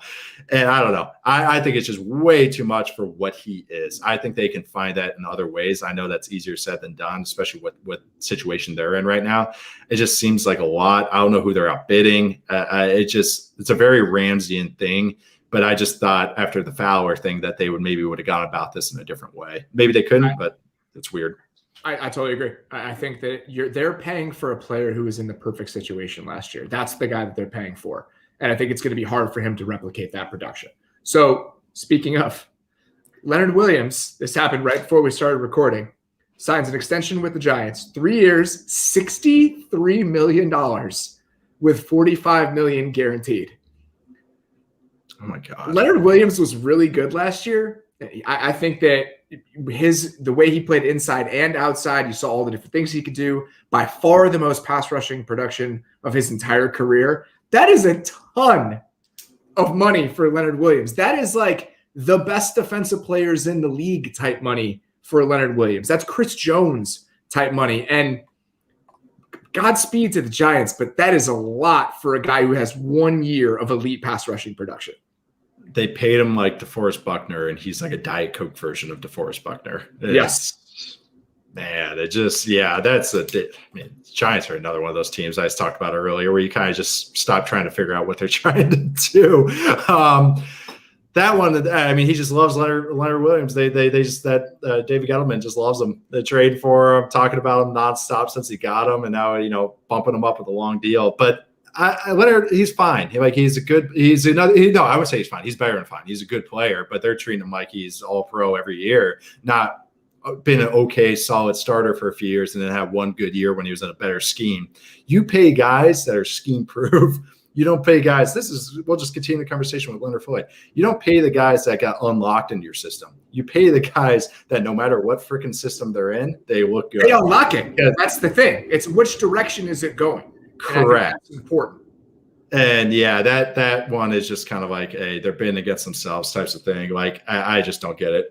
E: And I don't know. I think it's just way too much for what he is. I think they can find that in other ways. I know that's easier said than done, especially what situation they're in right now. It just seems like a lot. I don't know who they're outbidding. It's a very Ramsian thing. But I just thought after the Fowler thing that they would have gone about this in a different way. Maybe they couldn't, but it's weird.
D: I totally agree. I think that they're paying for a player who was in the perfect situation last year. That's the guy that they're paying for. And I think it's going to be hard for him to replicate that production. So speaking of Leonard Williams, this happened right before we started recording, signs an extension with the Giants, 3 years, $63 million with $45 million guaranteed.
E: Oh my God.
D: Leonard Williams was really good last year. I think that the way he played inside and outside, you saw all the different things he could do. By far the most pass rushing production of his entire career. That is a ton of money for Leonard Williams. That is like the best defensive players in the league type money for Leonard Williams. That's Chris Jones type money. And Godspeed to the Giants, but that is a lot for a guy who has 1 year of elite pass rushing production.
E: They paid him like DeForest Buckner, and he's like a Diet Coke version of DeForest Buckner.
D: Yes.
E: Man, Giants are another one of those teams I talked about earlier where you kind of just stop trying to figure out what they're trying to do. That one, I mean, he just loves Leonard Williams. They just David Gettleman just loves him. They trade for him, talking about him nonstop since he got him, and now bumping him up with a long deal. But Leonard, he's fine. I would say he's fine. He's better than fine. He's a good player, but they're treating him like he's all pro every year, not been an okay, solid starter for a few years and then have one good year when he was in a better scheme. You pay guys that are scheme proof. You don't pay guys. We'll just continue the conversation with Leonard Floyd. You don't pay the guys that got unlocked into your system. You pay the guys that no matter what freaking system they're in, they look good.
D: They unlock it. That's the thing. It's which direction is it going?
E: Correct.
D: That's important.
E: And yeah, that one is just kind of like they're bidding against themselves types of thing. Like I just don't get it.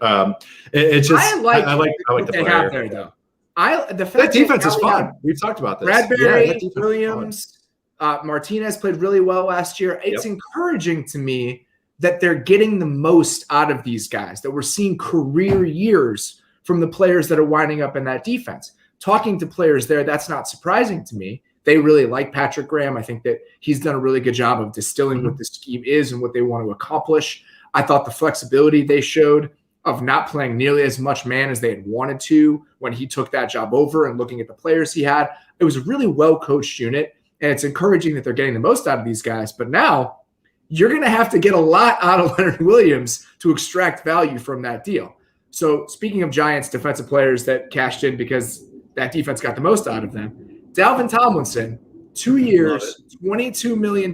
E: It's just I like the
D: they
E: player.
D: have there though.
E: That defense is fun. We've talked about this.
D: Bradbury, Williams, Martinez played really well last year. It's encouraging to me that they're getting the most out of these guys, that we're seeing career years from the players that are winding up in that defense. Talking to players there, that's not surprising to me. They really like Patrick Graham. I think that he's done a really good job of distilling what the scheme is and what they want to accomplish. I thought the flexibility they showed of not playing nearly as much man as they had wanted to when he took that job over and looking at the players he had, it was a really well-coached unit. And it's encouraging that they're getting the most out of these guys. But now you're going to have to get a lot out of Leonard Williams to extract value from that deal. So speaking of Giants defensive players that cashed in because that defense got the most out of them, Dalvin Tomlinson, 2 years, $22 million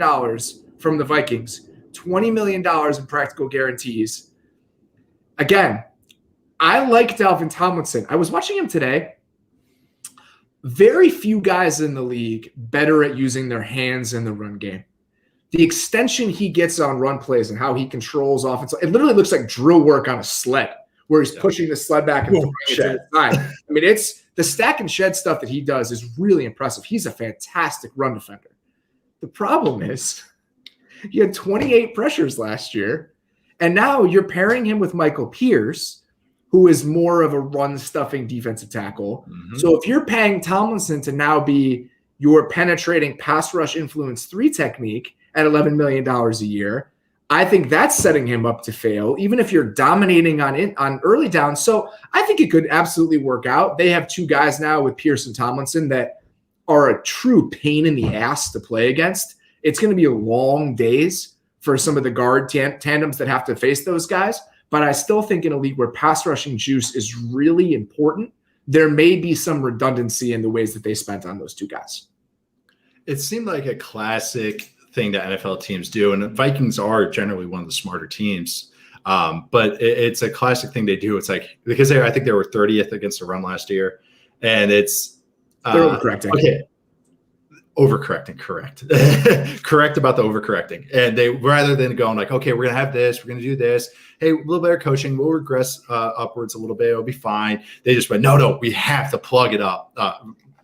D: from the Vikings, $20 million in practical guarantees. Again, I like Dalvin Tomlinson. I was watching him today. Very few guys in the league better at using their hands in the run game. The extension he gets on run plays and how he controls offense, it literally looks like drill work on a sled where he's pushing the sled back and throwing it to the side. I mean, it's the stack and shed stuff that he does is really impressive. He's a fantastic run defender. The problem is he had 28 pressures last year, and now you're pairing him with Michael Pierce, who is more of a run-stuffing defensive tackle. Mm-hmm. So if you're paying Tomlinson to now be your penetrating pass rush influence 3 technique at $11 million a year, I think that's setting him up to fail, even if you're dominating on early downs. So I think it could absolutely work out. They have 2 guys now with Pierce and Tomlinson that are a true pain in the ass to play against. It's going to be long days for some of the guard tandems that have to face those guys. But I still think in a league where pass rushing juice is really important, there may be some redundancy in the ways that they spent on those 2 guys.
E: It seemed like a classic thing that NFL teams do, and the Vikings are generally one of the smarter teams. But it's a classic thing they do. It's like because I think they were 30th against the run last year, and it's
D: they're overcorrecting.
E: Okay, overcorrecting, correct, correct about the overcorrecting. And they rather than going like, okay, we're gonna have this, we're gonna do this. Hey, a little better coaching, we'll regress upwards a little bit, it'll be fine. They just went, no, we have to plug it up.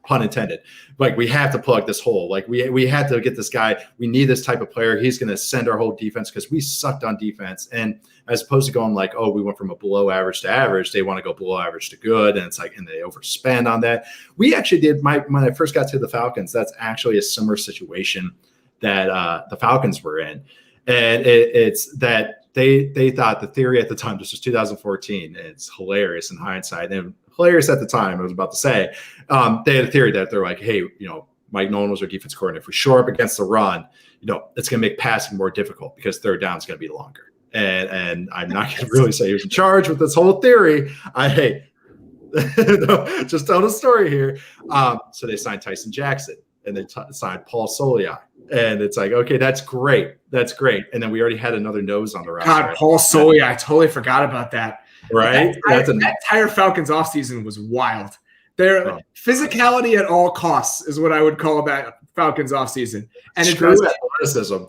E: Pun intended. Like we have to plug this hole. Like we had to get this guy. We need this type of player. He's going to send our whole defense because we sucked on defense. And as opposed to going like, oh, we went from a below average to average, they want to go below average to good. And it's like, and they overspend on that. We actually did when I first got to the Falcons, that's actually a similar situation that the Falcons were in. And it's that they thought the theory at the time, this was 2014, and it's hilarious in hindsight. And hilarious at the time, I was about to say, they had a theory that they're like, hey, Mike Nolan was our defense coordinator. If we shore up against the run, it's going to make passing more difficult because third down is going to be longer. And I'm not going to really say he was in charge with this whole theory. Just tell the story here. So they signed Tyson Jackson and they signed Paul Soliai. And it's like, okay, that's great. That's great. And then we already had another nose on the roster.
D: God, Paul Soley, I totally forgot about that.
E: Right?
D: That entire Falcons offseason was wild. Their physicality at all costs is what I would call that Falcons offseason. And
E: athleticism.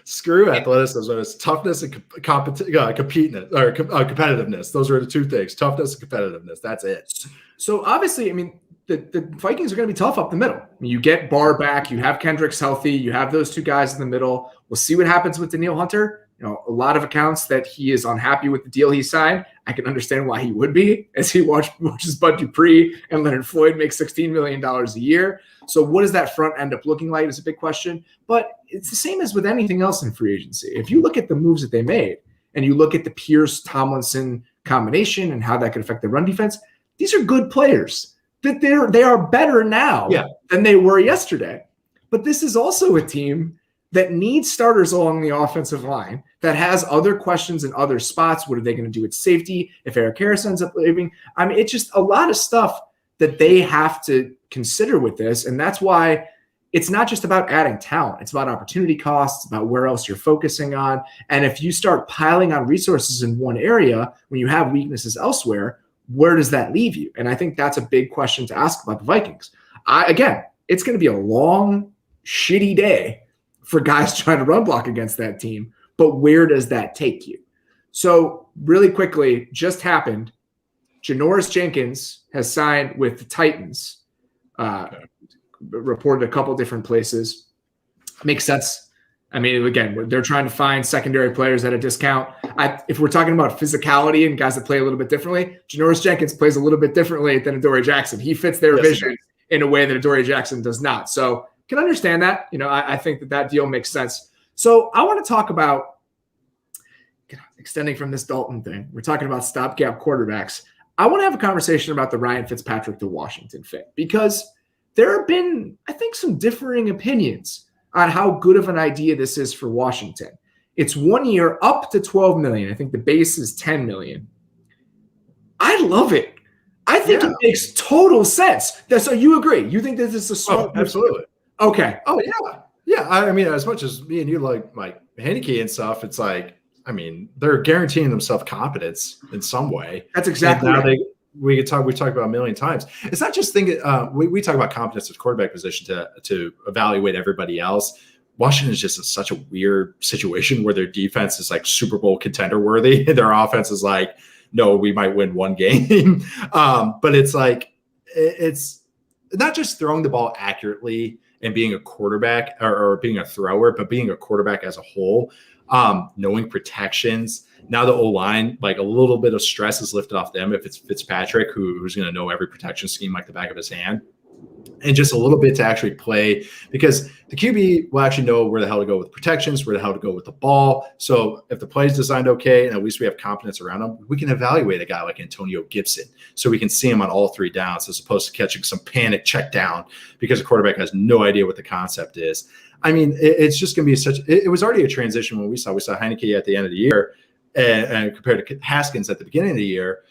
E: Screw athleticism. It's toughness and competitiveness. Those are the two things: toughness and competitiveness. That's it.
D: So obviously, I mean, the Vikings are going to be tough up the middle. I mean, you get Barr back, you have Kendricks healthy, you have those two guys in the middle. We'll see what happens with Danielle Hunter. You know, a lot of accounts that he is unhappy with the deal he signed. I can understand why he would be, as he watches Bud Dupree and Leonard Floyd make $16 million a year. So what does that front end up looking like is a big question. But it's the same as with anything else in free agency. If you look at the moves that they made and you look at the Pierce-Tomlinson combination and how that could affect the run defense, these are good players. That they are better now than they were yesterday. But this is also a team that needs starters along the offensive line, that has other questions in other spots. What are they going to do at safety if Eric Harris ends up leaving? I mean, it's just a lot of stuff that they have to consider with this. And that's why it's not just about adding talent. It's about opportunity costs, about where else you're focusing on. And if you start piling on resources in one area when you have weaknesses elsewhere, where does that leave you? And I think that's a big question to ask about the Vikings. Again, it's going to be a long, shitty day for guys trying to run block against that team, but where does that take you? So really quickly, just happened, Janoris Jenkins has signed with the Titans, reported a couple different places. Makes sense. I mean, again, they're trying to find secondary players at a discount. If we're talking about physicality and guys that play a little bit differently, Janoris Jenkins plays a little bit differently than Adoree Jackson. He fits their vision in a way that Adoree Jackson does not. So can understand that. You know, I think that deal makes sense. So I want to talk about, extending from this Dalton thing, we're talking about stopgap quarterbacks. I want to have a conversation about the Ryan Fitzpatrick to Washington fit, because there have been, I think, some differing opinions on how good of an idea this is for Washington. It's 1 year up to $12 million. I think the base is $10 million. I love it. I think it makes total sense. So you agree? You think this is a smart?
E: Oh, absolutely.
D: Okay.
E: Oh yeah. Yeah. I mean, as much as me and you like Heineke and stuff, it's like, I mean, they're guaranteeing themselves competence in some way.
D: That's exactly right.
E: We talked about a million times. It's not just thinking. We talk about competence at quarterback position to evaluate everybody else. Washington is just in such a weird situation where their defense is like Super Bowl contender worthy. Their offense is like, no, we might win one game. But it's like, it's not just throwing the ball accurately and being a quarterback or being a thrower, but being a quarterback as a whole, knowing protections. Now the O-line, like a little bit of stress is lifted off them if it's Fitzpatrick, who's going to know every protection scheme like the back of his hand. And just a little bit to actually play, because the QB will actually know where the hell to go with protections, where the hell to go with the ball. So if the play is designed okay, and at least we have confidence around him, we can evaluate a guy like Antonio Gibson. So we can see him on all three downs as opposed to catching some panic check down because the quarterback has no idea what the concept is. I mean, it's just going to be it was already a transition when we saw Heineke at the end of the year and compared to Haskins at the beginning of the year.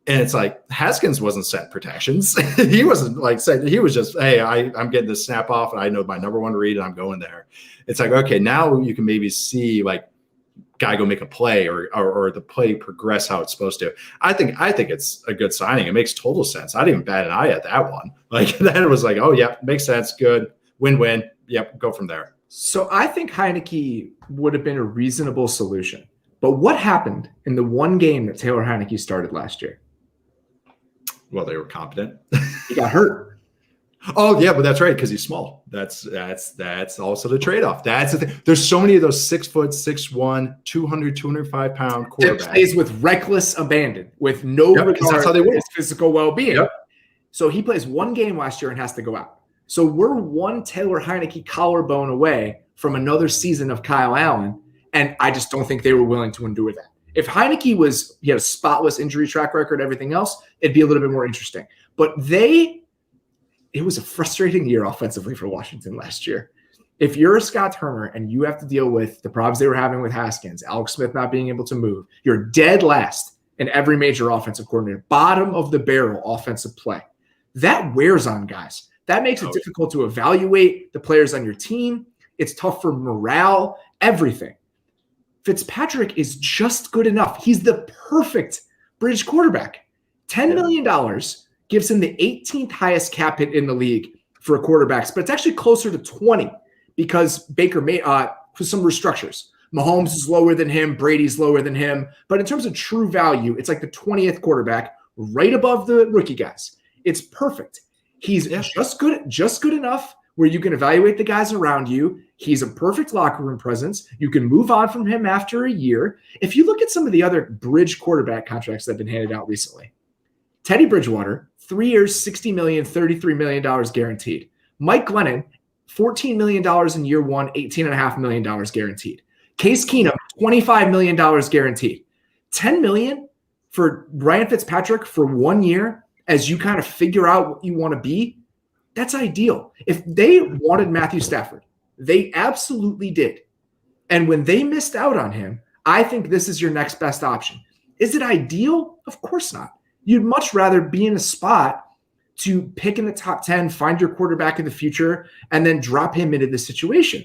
E: And it's like Haskins wasn't set protections. He wasn't like saying, he was just, hey, I'm getting this snap off and I know my number one read and I'm going there. It's like, okay, now you can maybe see like guy go make a play or the play progress how it's supposed to. I think it's a good signing. It makes total sense. I didn't even bat an eye at that one. Like then it was like, oh yeah, makes sense. Good. Win-win. Yep. Go from there.
D: So I think Heineke would have been a reasonable solution. But what happened in the one game that Taylor Heineke started last year?
E: Well, they were competent.
D: He got hurt.
E: Oh yeah, but that's right, because he's small. That's also the trade-off. That's the thing. There's so many of those 6 foot, 6'1", 200, 205 pound quarterbacks.
D: That plays with reckless abandon, with no regard
E: that's how they
D: for
E: win.
D: his physical well-being.
E: Yep.
D: So he plays one game last year and has to go out. So we're one Taylor Heineke collarbone away from another season of Kyle Allen, and I just don't think they were willing to endure that. If Heineke he had a spotless injury track record, everything else, it'd be a little bit more interesting. But it was a frustrating year offensively for Washington last year. If you're a Scott Turner and you have to deal with the problems they were having with Haskins, Alex Smith not being able to move, you're dead last in every major offensive coordinator, bottom of the barrel offensive play. That wears on guys. That makes it difficult to evaluate the players on your team. It's tough for morale, everything. Fitzpatrick is just good enough. He's the perfect bridge quarterback. $10 million gives him the 18th highest cap hit in the league for quarterbacks, but it's actually closer to 20 because Baker made for some restructures. Mahomes is lower than him. Brady's lower than him. But in terms of true value, it's like the 20th quarterback, right above the rookie guys. It's perfect. He's just good enough where you can evaluate the guys around you. He's a perfect locker room presence. You can move on from him after a year. If you look at some of the other bridge quarterback contracts that have been handed out recently, Teddy Bridgewater, 3 years, $60 million, $33 million guaranteed. Mike Glennon, $14 million in year one, $18.5 million guaranteed. Case Keenum, $25 million guaranteed. $10 million for Ryan Fitzpatrick for 1 year as you kind of figure out what you want to be. That's ideal. If they wanted Matthew Stafford, they absolutely did. And when they missed out on him, I think this is your next best option. Is it ideal? Of course not. You'd much rather be in a spot to pick in the top 10, find your quarterback in the future, and then drop him into the situation.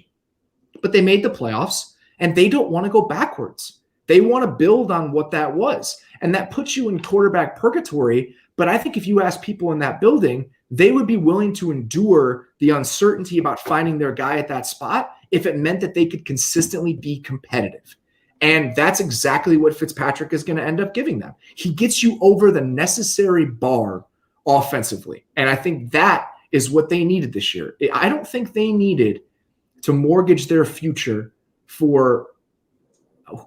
D: But they made the playoffs, and they don't want to go backwards. They want to build on what that was. And that puts you in quarterback purgatory. But I think if you ask people in that building, they would be willing to endure the uncertainty about finding their guy at that spot if it meant that they could consistently be competitive. And that's exactly what Fitzpatrick is going to end up giving them. He gets you over the necessary bar offensively. And I think that is what they needed this year. I don't think they needed to mortgage their future for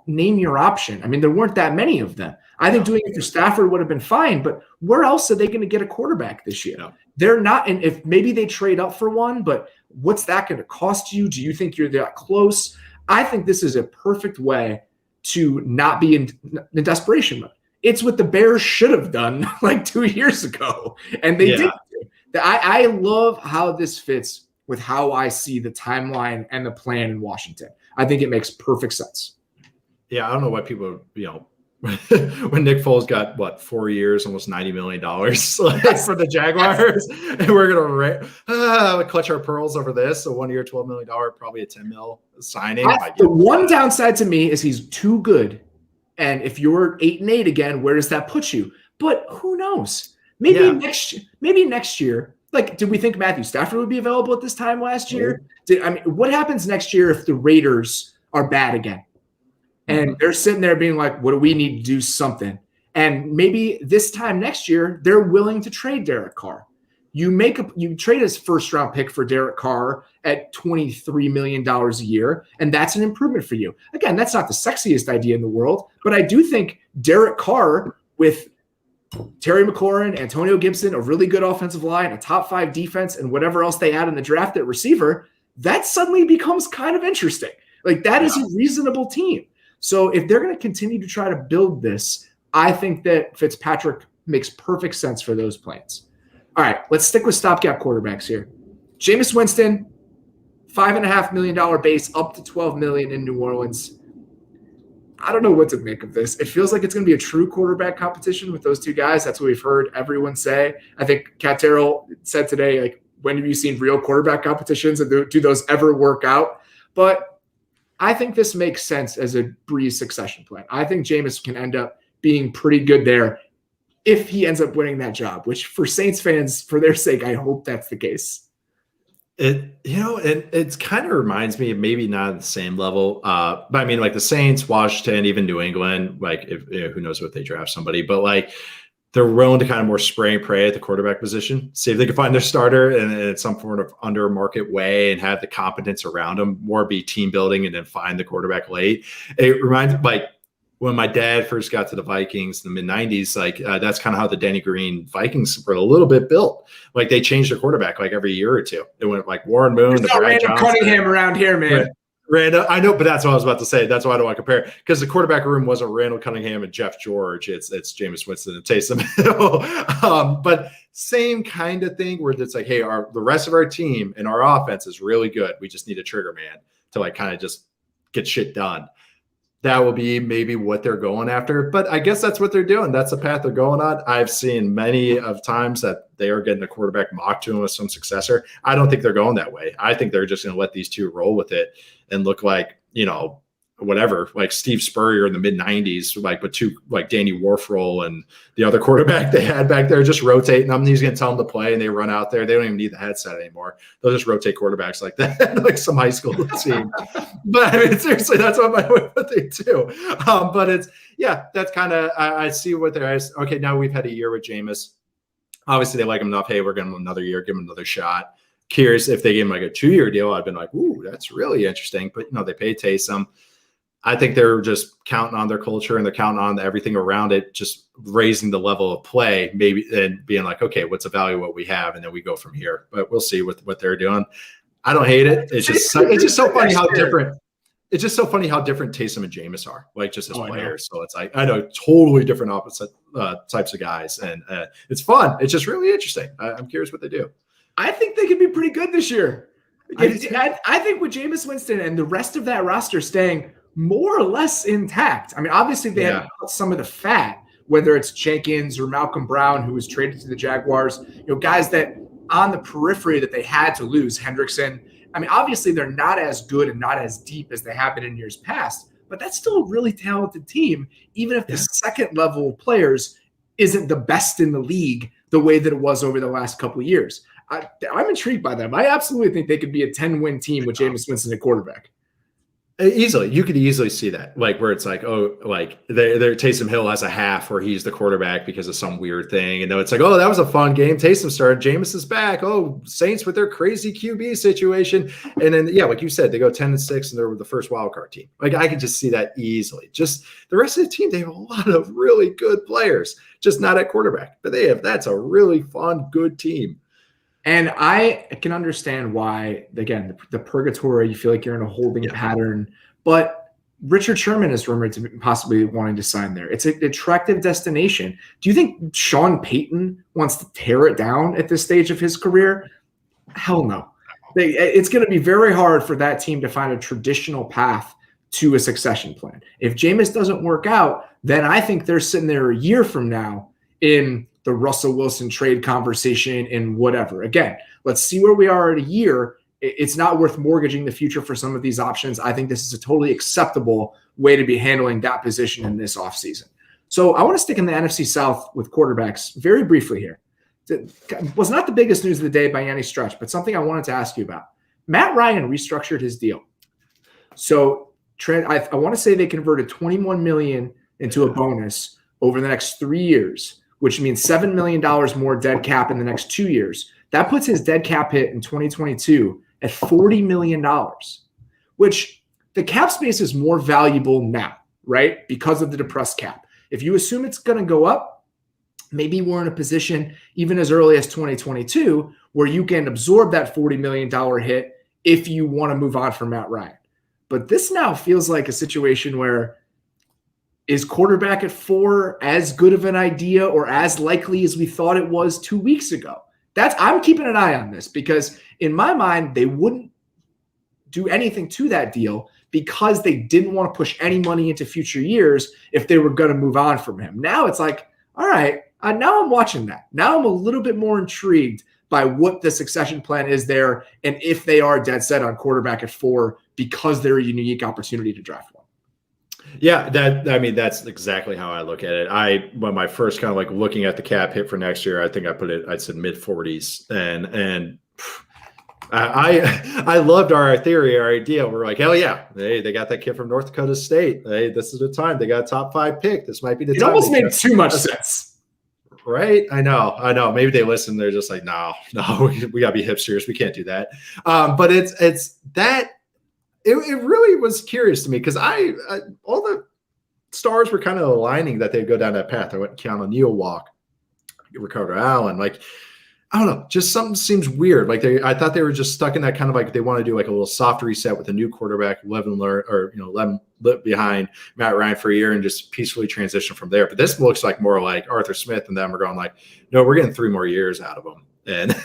D: name your option. I mean, there weren't that many of them. I think doing it for Stafford would have been fine, but where else are they going to get a quarterback this year? No. They're not, and if maybe they trade up for one, but what's that going to cost you? Do you think you're that close? I think this is a perfect way to not be in desperation mode. It's what the Bears should have done like 2 years ago, and they didn't. I love how this fits with how I see the timeline and the plan in Washington. I think it makes perfect sense.
E: Yeah, I don't know why people, when Nick Foles got 4 years, almost $90 million for the Jaguars, and we're gonna clutch our pearls over this. So 1 year, $12 million, probably a $10 million signing.
D: The one downside to me is he's too good, and if you're 8-8 again, where does that put you? But who knows? Maybe next year. Like, did we think Matthew Stafford would be available at this time last year? What happens next year if the Raiders are bad again? And they're sitting there being like, what do we need to do something? And maybe this time next year, they're willing to trade Derek Carr. You trade his first round pick for Derek Carr at $23 million a year, and that's an improvement for you. Again, that's not the sexiest idea in the world, but I do think Derek Carr with Terry McLaurin, Antonio Gibson, a really good offensive line, a top 5 defense, and whatever else they add in the draft at receiver, that suddenly becomes kind of interesting. Like, that is a reasonable team. So if they're going to continue to try to build this, I think that Fitzpatrick makes perfect sense for those plans. All right, let's stick with stopgap quarterbacks here. Jameis Winston, $5.5 million base, up to $12 million in New Orleans. I don't know what to make of this. It feels like it's going to be a true quarterback competition with those two guys. That's what we've heard everyone say. I think Cat Terrell said today, like, when have you seen real quarterback competitions, and do those ever work out? But I think this makes sense as a Breeze succession plan. I think Jameis can end up being pretty good there if he ends up winning that job, which for Saints fans, for their sake, I hope that's the case.
E: It kind of reminds me of maybe not at the same level, but I mean, like the Saints, Washington, even New England, like who knows what they draft somebody, but like they're willing to kind of more spray and pray at the quarterback position, see if they can find their starter in some sort of under market way and have the competence around them, more be team building and then find the quarterback late. It reminds me, like, when my dad first got to the Vikings in the mid-90s, like that's kind of how the Denny Green Vikings were a little bit built. Like they changed their quarterback like every year or two. It went like Warren Moon to Brad Johnson.
D: Cunningham around here, man.
E: Randall, I know, but that's what I was about to say. That's why I don't want to compare, because the quarterback room wasn't Randall Cunningham and Jeff George. It's Jameis Winston and Taysom Hill. But same kind of thing where it's like, hey, the rest of our team and our offense is really good. We just need a trigger man to like kind of just get shit done. that will be maybe what they're going after. But I guess that's what they're doing. That's the path they're going on. I've seen many of times that they are getting a quarterback mocked to them with some successor. I don't think they're going that way. I think they're just going to let these two roll with it and look like, whatever, like Steve Spurrier in the mid 90s, like with two, like Danny Warfel and the other quarterback they had back there, just rotating them. He's going to tell them to play and they run out there. They don't even need the headset anymore. They'll just rotate quarterbacks like that, like some high school team. But I mean, seriously, that's what they do. But it's, that's kind of, I see what they're, okay, now we've had a year with Jameis. Obviously they like him enough. Hey, we're going to another year, give him another shot. Curious if they gave him like a 2-year deal. I've been like, ooh, that's really interesting. But they pay Taysom. I think they're just counting on their culture and they're counting on everything around it, just raising the level of play, maybe, and being like, okay, what's the value of what we have? And then we go from here. But we'll see what they're doing. I don't hate it. It's just so funny how different. It's just so funny how different Taysom and Jameis are, like just as players. So it's like, I know totally different opposite types of guys. And it's fun. It's just really interesting. I'm curious what they do.
D: I think they could be pretty good this year. I think with Jameis Winston and the rest of that roster staying more or less intact. I mean, obviously they have some of the fat, whether it's Jenkins or Malcolm Brown, who was traded to the Jaguars, guys that on the periphery that they had to lose, Hendrickson. I mean, obviously they're not as good and not as deep as they have been in years past, but that's still a really talented team, even if the second level players isn't the best in the league the way that it was over the last couple of years. I'm intrigued by them. I absolutely think they could be a 10-win team with Jameis Winston at quarterback.
E: Easily. You could easily see that, like where it's like, oh, like they're Taysom Hill has a half where he's the quarterback because of some weird thing. And then it's like, oh, that was a fun game. Taysom started. Jameis is back. Oh, Saints with their crazy QB situation. And then, like you said, they go 10-6 and they're the first wild card team. Like I could just see that easily. Just the rest of the team, they have a lot of really good players, just not at quarterback. But that's a really fun, good team.
D: And I can understand why, again, the purgatory, you feel like you're in a holding pattern. But Richard Sherman is rumored to be possibly wanting to sign there. It's an attractive destination. Do you think Sean Payton wants to tear it down at this stage of his career? Hell no. It's going to be very hard for that team to find a traditional path to a succession plan. If Jameis doesn't work out, then I think they're sitting there a year from now in the Russell Wilson trade conversation and whatever. Again, let's see where we are in a year. It's not worth mortgaging the future for some of these options. I think this is a totally acceptable way to be handling that position in this offseason. So I want to stick in the NFC South with quarterbacks very briefly here. It was not the biggest news of the day by any stretch, but something I wanted to ask you about. Matt Ryan restructured his deal. So I want to say they converted $21 million into a bonus over the next 3 years, which means $7 million more dead cap in the next 2 years. That puts his dead cap hit in 2022 at $40 million, which the cap space is more valuable now, right? Because of the depressed cap. If you assume it's going to go up, maybe we're in a position even as early as 2022 where you can absorb that $40 million hit if you want to move on from Matt Ryan. But this now feels like a situation where is quarterback at 4 as good of an idea or as likely as we thought it was 2 weeks ago? I'm keeping an eye on this because in my mind, they wouldn't do anything to that deal because they didn't want to push any money into future years if they were going to move on from him. Now it's like, all right, now I'm watching that. Now I'm a little bit more intrigued by what the succession plan is there and if they are dead set on quarterback at 4 because they're a unique opportunity to draft one.
E: Yeah, that's exactly how I look at it. When my first kind of like looking at the cap hit for next year, I think I said mid 40s, and I loved our theory, our idea. We're like, hell yeah, they got that kid from North Dakota State. Hey, this is the time. They got a top 5 pick. This might be the time.
D: It almost made too much sense.
E: Right? I know. Maybe they listen. They're just like, no, we gotta be hipsters. We can't do that. But it's that. It really was curious to me because all the stars were kind of aligning that they'd go down that path. I went Keanu Neal walk, Ricardo Allen. Like, I don't know, just something seems weird. Like I thought they were just stuck in that kind of like they want to do like a little soft reset with a new quarterback, let him behind Matt Ryan for a year and just peacefully transition from there. But this looks like more like Arthur Smith and them are going like, no, we're getting 3 more years out of him. And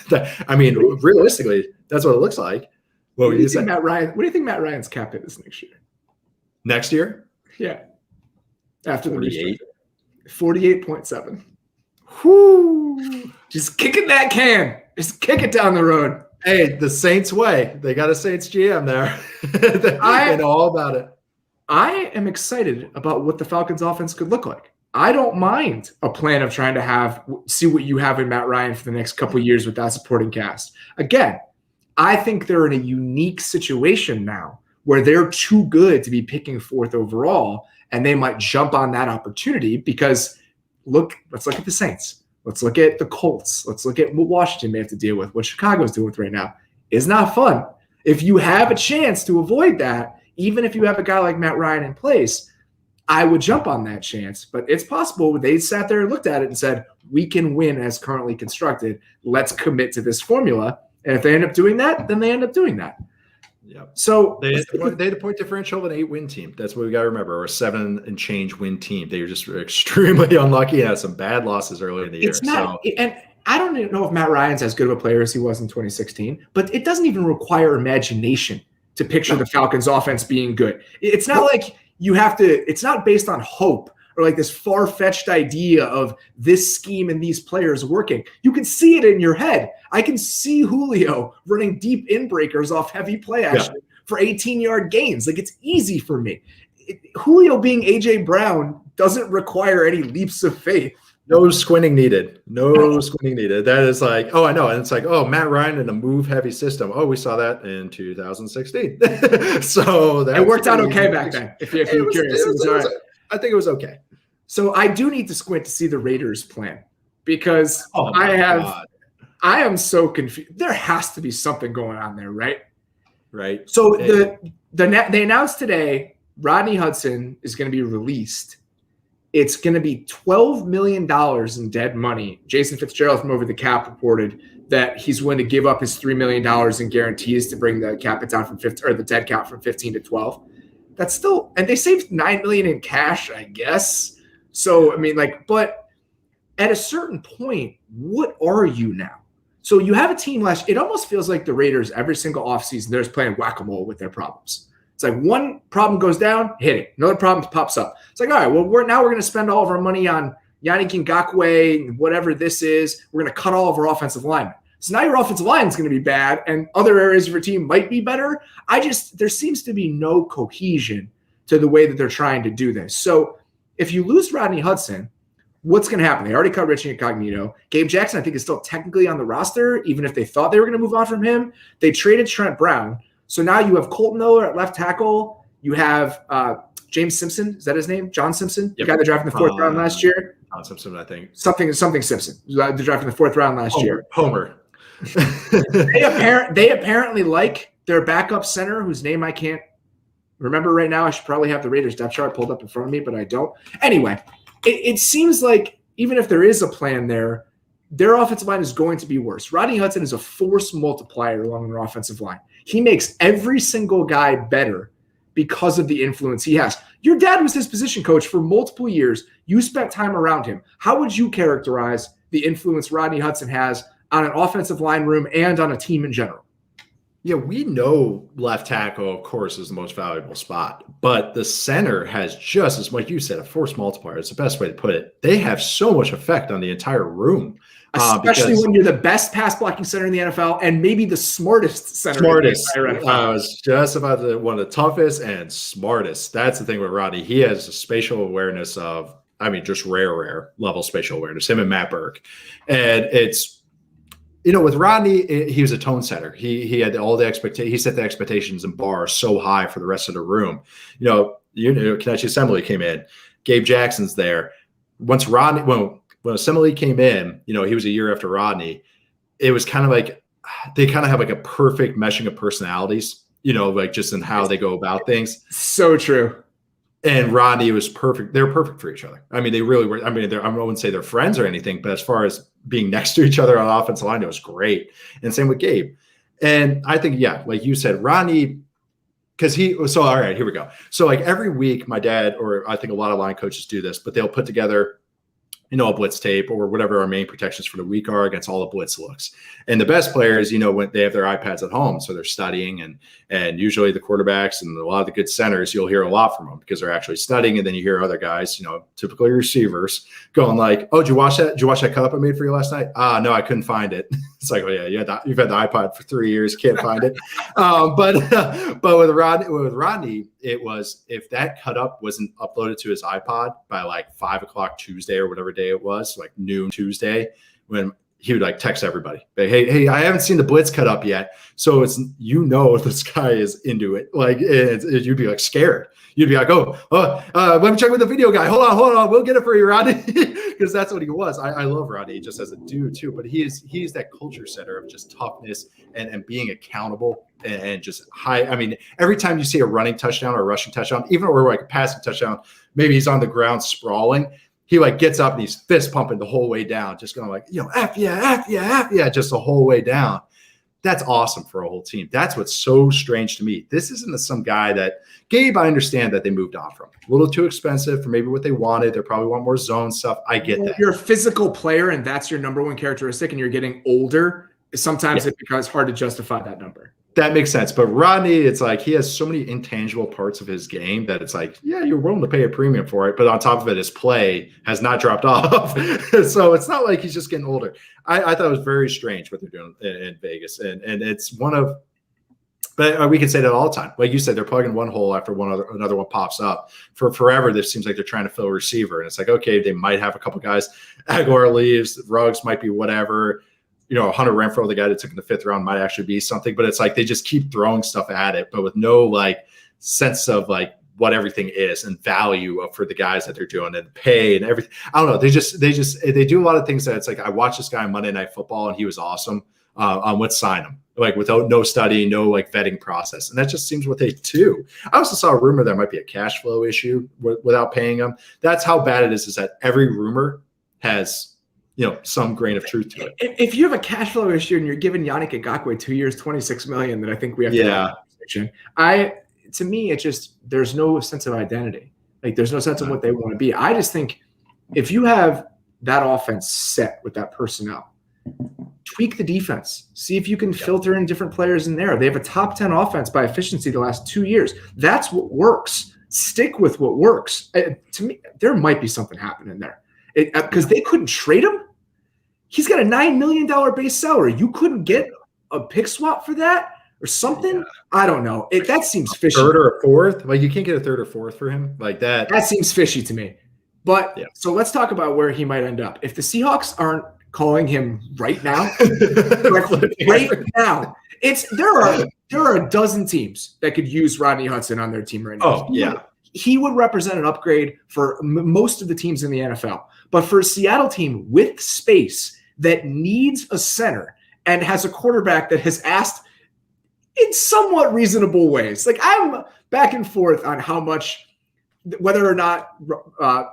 E: realistically, that's what it looks like.
D: What do you think Matt Ryan's cap hit is next year?
E: Next year?
D: Yeah. After the
E: 48.
D: 48.7. Whoo! Just kicking that can. Just kick it down the road.
E: Hey, the Saints way. They got a Saints GM there. They know all about it.
D: I am excited about what the Falcons offense could look like. I don't mind a plan of trying to see what you have in Matt Ryan for the next couple of years with that supporting cast. Again, I think they're in a unique situation now where they're too good to be picking 4th overall, and they might jump on that opportunity because let's look at the Saints. Let's look at the Colts. Let's look at what Washington may have to deal with, what Chicago's dealing with right now. It's not fun. If you have a chance to avoid that, even if you have a guy like Matt Ryan in place, I would jump on that chance. But it's possible they sat there and looked at it and said, we can win as currently constructed. Let's commit to this formula. And if they end up doing that, then they end up doing that.
E: Yeah.
D: So
E: they had a point differential of an 8-win team. That's what we got to remember, or a 7 and change win team. They were just extremely unlucky and had some bad losses earlier in the year.
D: And I don't even know if Matt Ryan's as good of a player as he was in 2016, but it doesn't even require imagination to picture the Falcons offense being good. It's not like you have to, it's not based on hope or like this far-fetched idea of this scheme and these players working. You can see it in your head. I can see Julio running deep in-breakers off heavy play action for 18-yard gains. Like, it's easy for me. Julio being A.J. Brown doesn't require any leaps of faith.
E: No squinting needed. No squinting needed. That is like, oh, I know. And it's like, oh, Matt Ryan in a move-heavy system. Oh, we saw that in 2016. So that
D: it worked out okay back then, if you're curious.
E: I think it was okay.
D: So I do need to squint to see the Raiders plan because I am so confused. There has to be something going on there, right?
E: Right.
D: So they announced today Rodney Hudson is going to be released. It's going to be $12 million in dead money. Jason Fitzgerald from Over the Cap reported that he's willing to give up his $3 million in guarantees to bring the cap down from 15, or the dead cap from 15 to 12. That's still, and they saved $9 million in cash, I guess. So, I mean, but at a certain point, what are you now? So you have a team it almost feels like the Raiders every single offseason, they're just playing whack-a-mole with their problems. It's like one problem goes down, hit it. Another problem pops up. It's like, all right, well, we're going to spend all of our money on Yannick Ngakoue, whatever this is. We're going to cut all of our offensive linemen. So now your offensive line is going to be bad, and other areas of your team might be better. There seems to be no cohesion to the way that they're trying to do this. So if you lose Rodney Hudson, what's going to happen? They already cut Richie Incognito. Gabe Jackson, I think, is still technically on the roster, even if they thought they were going to move on from him. They traded Trent Brown. So now you have Colton Miller at left tackle. You have James Simpson. Is that his name? John Simpson?
E: Yep.
D: The guy that drafted in the 4th round last year?
E: John Simpson, I think.
D: Something Simpson. They drafted in the 4th round last year.
E: Homer.
D: They apparently like their backup center, whose name I can't remember right now. I should probably have the Raiders depth chart pulled up in front of me, but I don't. Anyway, it seems like even if there is a plan there, their offensive line is going to be worse. Rodney Hudson is a force multiplier along their offensive line. He makes every single guy better because of the influence he has. Your dad was his position coach for multiple years. You spent time around him. How would you characterize the influence Rodney Hudson has on an offensive line room and on a team in general?
E: Yeah, we know left tackle, of course, is the most valuable spot, but the center has just as much, you said, a force multiplier. It's the best way to put it. They have so much effect on the entire room.
D: Especially when you're the best pass blocking center in the NFL and maybe the smartest center.
E: I was just about one of the toughest and smartest. That's the thing with Rodney. He has a spatial awareness of, just rare level spatial awareness, him and Matt Burke. And it's, with Rodney, he was a tone setter. He had all the expectations. He set the expectations and bar so high for the rest of the room. Kenichi Assembly came in. Gabe Jackson's there. Once Rodney, when Assembly came in, he was a year after Rodney. It was kind of like they kind of have like a perfect meshing of personalities, just in how they go about things.
D: So true.
E: And Rodney was perfect. They were perfect for each other. They really were. I wouldn't say they're friends or anything, but as far as being next to each other on the offensive line, it was great. And same with Gabe. And I think, like you said, Rodney, all right, here we go. So like every week, my dad, or I think a lot of line coaches do this, but they'll put together a blitz tape or whatever our main protections for the week are against all the blitz looks. And the best players, when they have their iPads at home, so they're studying, and usually the quarterbacks and a lot of the good centers, you'll hear a lot from them because they're actually studying. And then you hear other guys, typically receivers, going like, "Oh, did you watch that? Did you watch that cut up I made for you last night?" No, I couldn't find it. It's like, "Oh yeah, you've had the iPod for 3 years, can't find it." But with Rodney, it was, if that cut up wasn't uploaded to his iPod by like 5 o'clock Tuesday or whatever day it was, like noon Tuesday, when he would like text everybody, hey, I haven't seen the blitz cut up yet. So it's, this guy is into it. Like you'd be like scared. You'd be like, let me check with the video guy. Hold on. We'll get it for you, Rodney. Because that's what he was. I love Rodney just as a dude too, but he's that culture setter of just toughness and being accountable and just high. I mean, every time you see a running touchdown or a rushing touchdown, even or like a passing touchdown, maybe he's on the ground sprawling, he like gets up and he's fist pumping the whole way down, just going like, F yeah, just the whole way down. That's awesome for a whole team. That's what's so strange to me. This isn't some guy that Gabe, I understand that they moved on from. A little too expensive for maybe what they wanted. They probably want more zone stuff. I get that.
D: You're a physical player and that's your number one characteristic and you're getting older. Sometimes it becomes hard to justify that number.
E: That makes sense. But Rodney, it's like he has so many intangible parts of his game that it's like, yeah, you're willing to pay a premium for it. But on top of it, his play has not dropped off. So it's not like he's just getting older. I thought it was very strange what they're doing in Vegas. And it's one of, but we can say that all the time. Like you said, they're plugging one hole after another one pops up. For forever, this seems like they're trying to fill a receiver. And it's like, okay, they might have a couple guys. Aguilar leaves, Ruggs might be whatever. Hunter Renfrow, the guy that took in the 5th round, might actually be something, but it's like they just keep throwing stuff at it, but with no like sense of like what everything is and value for the guys that they're doing and pay and everything. I don't know. They do a lot of things that it's like, I watched this guy on Monday Night Football and he was awesome. Let's sign him, like without no study, no like vetting process. And that just seems what they do. I also saw a rumor there might be a cash flow issue without paying them. That's how bad it is that every rumor has some grain of truth to it.
D: If you have a cash flow issue and you're giving Yannick Ngakoue 2 years, $26 million, then I think we have to have a conversation. To me, it's just, there's no sense of identity. Like there's no sense of what they want to be. I just think if you have that offense set with that personnel, tweak the defense. See if you can filter in different players in there. They have a top 10 offense by efficiency the last 2 years. That's what works. Stick with what works. To me, there might be something happening there. Because they couldn't trade him. He's got a $9 million base salary. You couldn't get a pick swap for that or something? Yeah. I don't know. That seems fishy.
E: Third or a fourth? Like you can't get a third or fourth for him like that.
D: That seems fishy to me. But so let's talk about where he might end up. If the Seahawks aren't calling him right now, there are a dozen teams that could use Rodney Hudson on their team right now.
E: Oh, yeah.
D: He would represent an upgrade for most of the teams in the NFL. But for a Seattle team with space that needs a center and has a quarterback that has asked in somewhat reasonable ways. Like I'm back and forth on how much, whether or not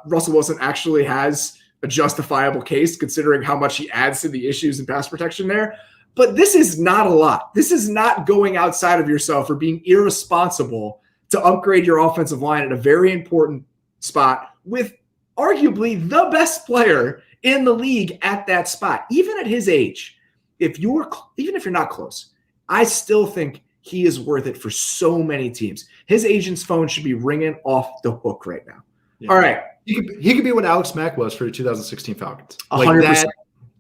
D: Russell Wilson actually has a justifiable case considering how much he adds to the issues in pass protection there. But this is not a lot. This is not going outside of yourself or being irresponsible to upgrade your offensive line at a very important spot with arguably the best player in the league at that spot. Even at his age, even if you're not close, I still think he is worth it for so many teams. His agent's phone should be ringing off the hook right now. Yeah. All right.
E: He could be what Alex Mack was for the 2016 Falcons.
D: 100%.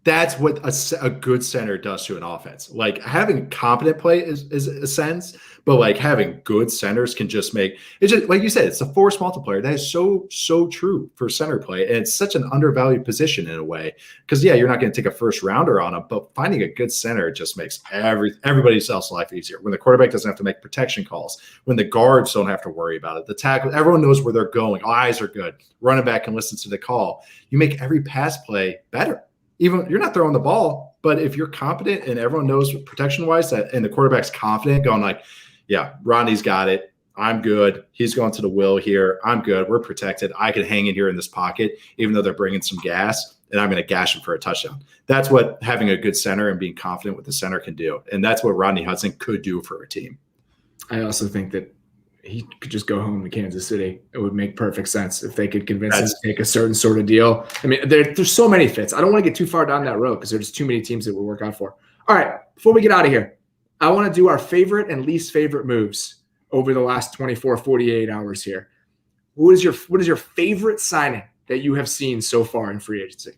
E: That's what a good center does to an offense. Like having competent play is a sense, but like having good centers can just make it just like you said, it's a force multiplier. That is so true for center play. And it's such an undervalued position in a way. Because you're not going to take a first rounder on him, but finding a good center just makes everybody else's life easier. When the quarterback doesn't have to make protection calls, when the guards don't have to worry about it, the tackle, everyone knows where they're going. Eyes are good. Running back can listen to the call. You make every pass play better. Even you're not throwing the ball, but if you're competent and everyone knows protection wise that, and the quarterback's confident going like, yeah, Rodney's got it. I'm good. He's going to the will here. I'm good. We're protected. I can hang in here in this pocket, even though they're bringing some gas and I'm going to gash him for a touchdown. That's what having a good center and being confident with the center can do. And that's what Rodney Hudson could do for a team.
D: I also think that he could just go home to Kansas City. It would make perfect sense if they could convince him to take a certain sort of deal. I mean, there's so many fits. I don't want to get too far down that road because there's too many teams that would work out for. All right, before we get out of here, I want to do our favorite and least favorite moves over the last 24, 48 hours here. What is your favorite signing that you have seen so far in free agency?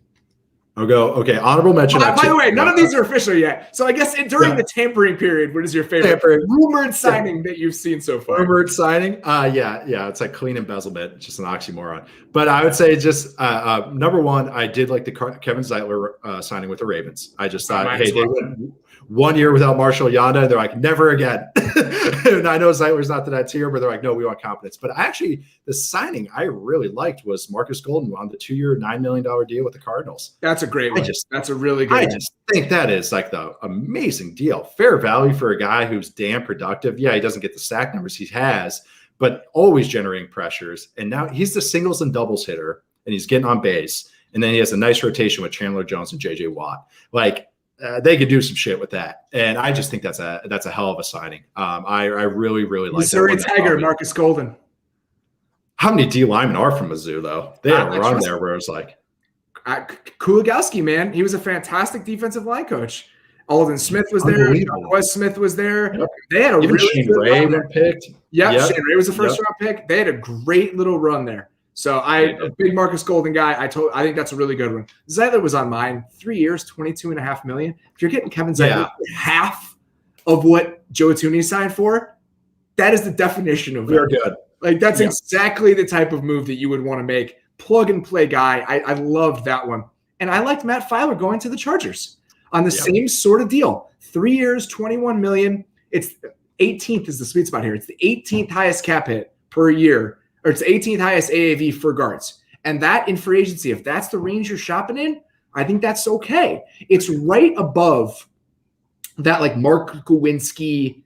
E: I'll go. Okay, honorable mention.
D: By the way, none of these are official yet. So I guess during the tampering period, what is your favorite rumored signing that you've seen so far?
E: Rumored signing? Yeah. It's like clean embezzlement. It's just an oxymoron. But I would say just number one, I did like the Kevin Zeitler signing with the Ravens. I just thought, they went 1 year without Marshall Yanda. They're like, never again. And I know Zeitler's not to that tier, but they're like, no, we want confidence. But actually, the signing I really liked was Marcus Golden on the 2-year, $9 million deal with the Cardinals.
D: That's a great one. That's a really good one.
E: I just think that is like the amazing deal. Fair value for a guy who's damn productive. Yeah, he doesn't get the sack numbers he has, but always generating pressures. And now he's the singles and doubles hitter, and he's getting on base. And then he has a nice rotation with Chandler Jones and J.J. Watt. They could do some shit with that, and I just think that's a hell of a signing. I really like
D: Missouri Tiger, Marcus Golden.
E: How many D linemen are from Mizzou though? They had a run there where it was like
D: Kuligowski, man, he was a fantastic defensive line coach. Alden Smith was there. Wes Smith was there. Yep. They had a
E: even
D: really
E: Shane
D: good
E: Ray
D: run
E: were picked.
D: Yep, Shane Ray was the first round pick. They had a great little run there. So a big Marcus Golden guy. I think that's a really good one. Zeitler was on mine. 3 years, $22.5 million. If you're getting Kevin Zeitler half of what Joe Thuney signed for, that is the definition of
E: We're good.
D: Like that's exactly the type of move that you would want to make. Plug and play guy. I loved that one. And I liked Matt Filer going to the Chargers on the same sort of deal. 3 years, $21 million. It's 18th is the sweet spot here. It's the 18th highest cap hit per year. Or it's the 18th highest AAV for guards. And that in free agency, if that's the range you're shopping in, I think that's okay. It's right above that like Mark Gawinski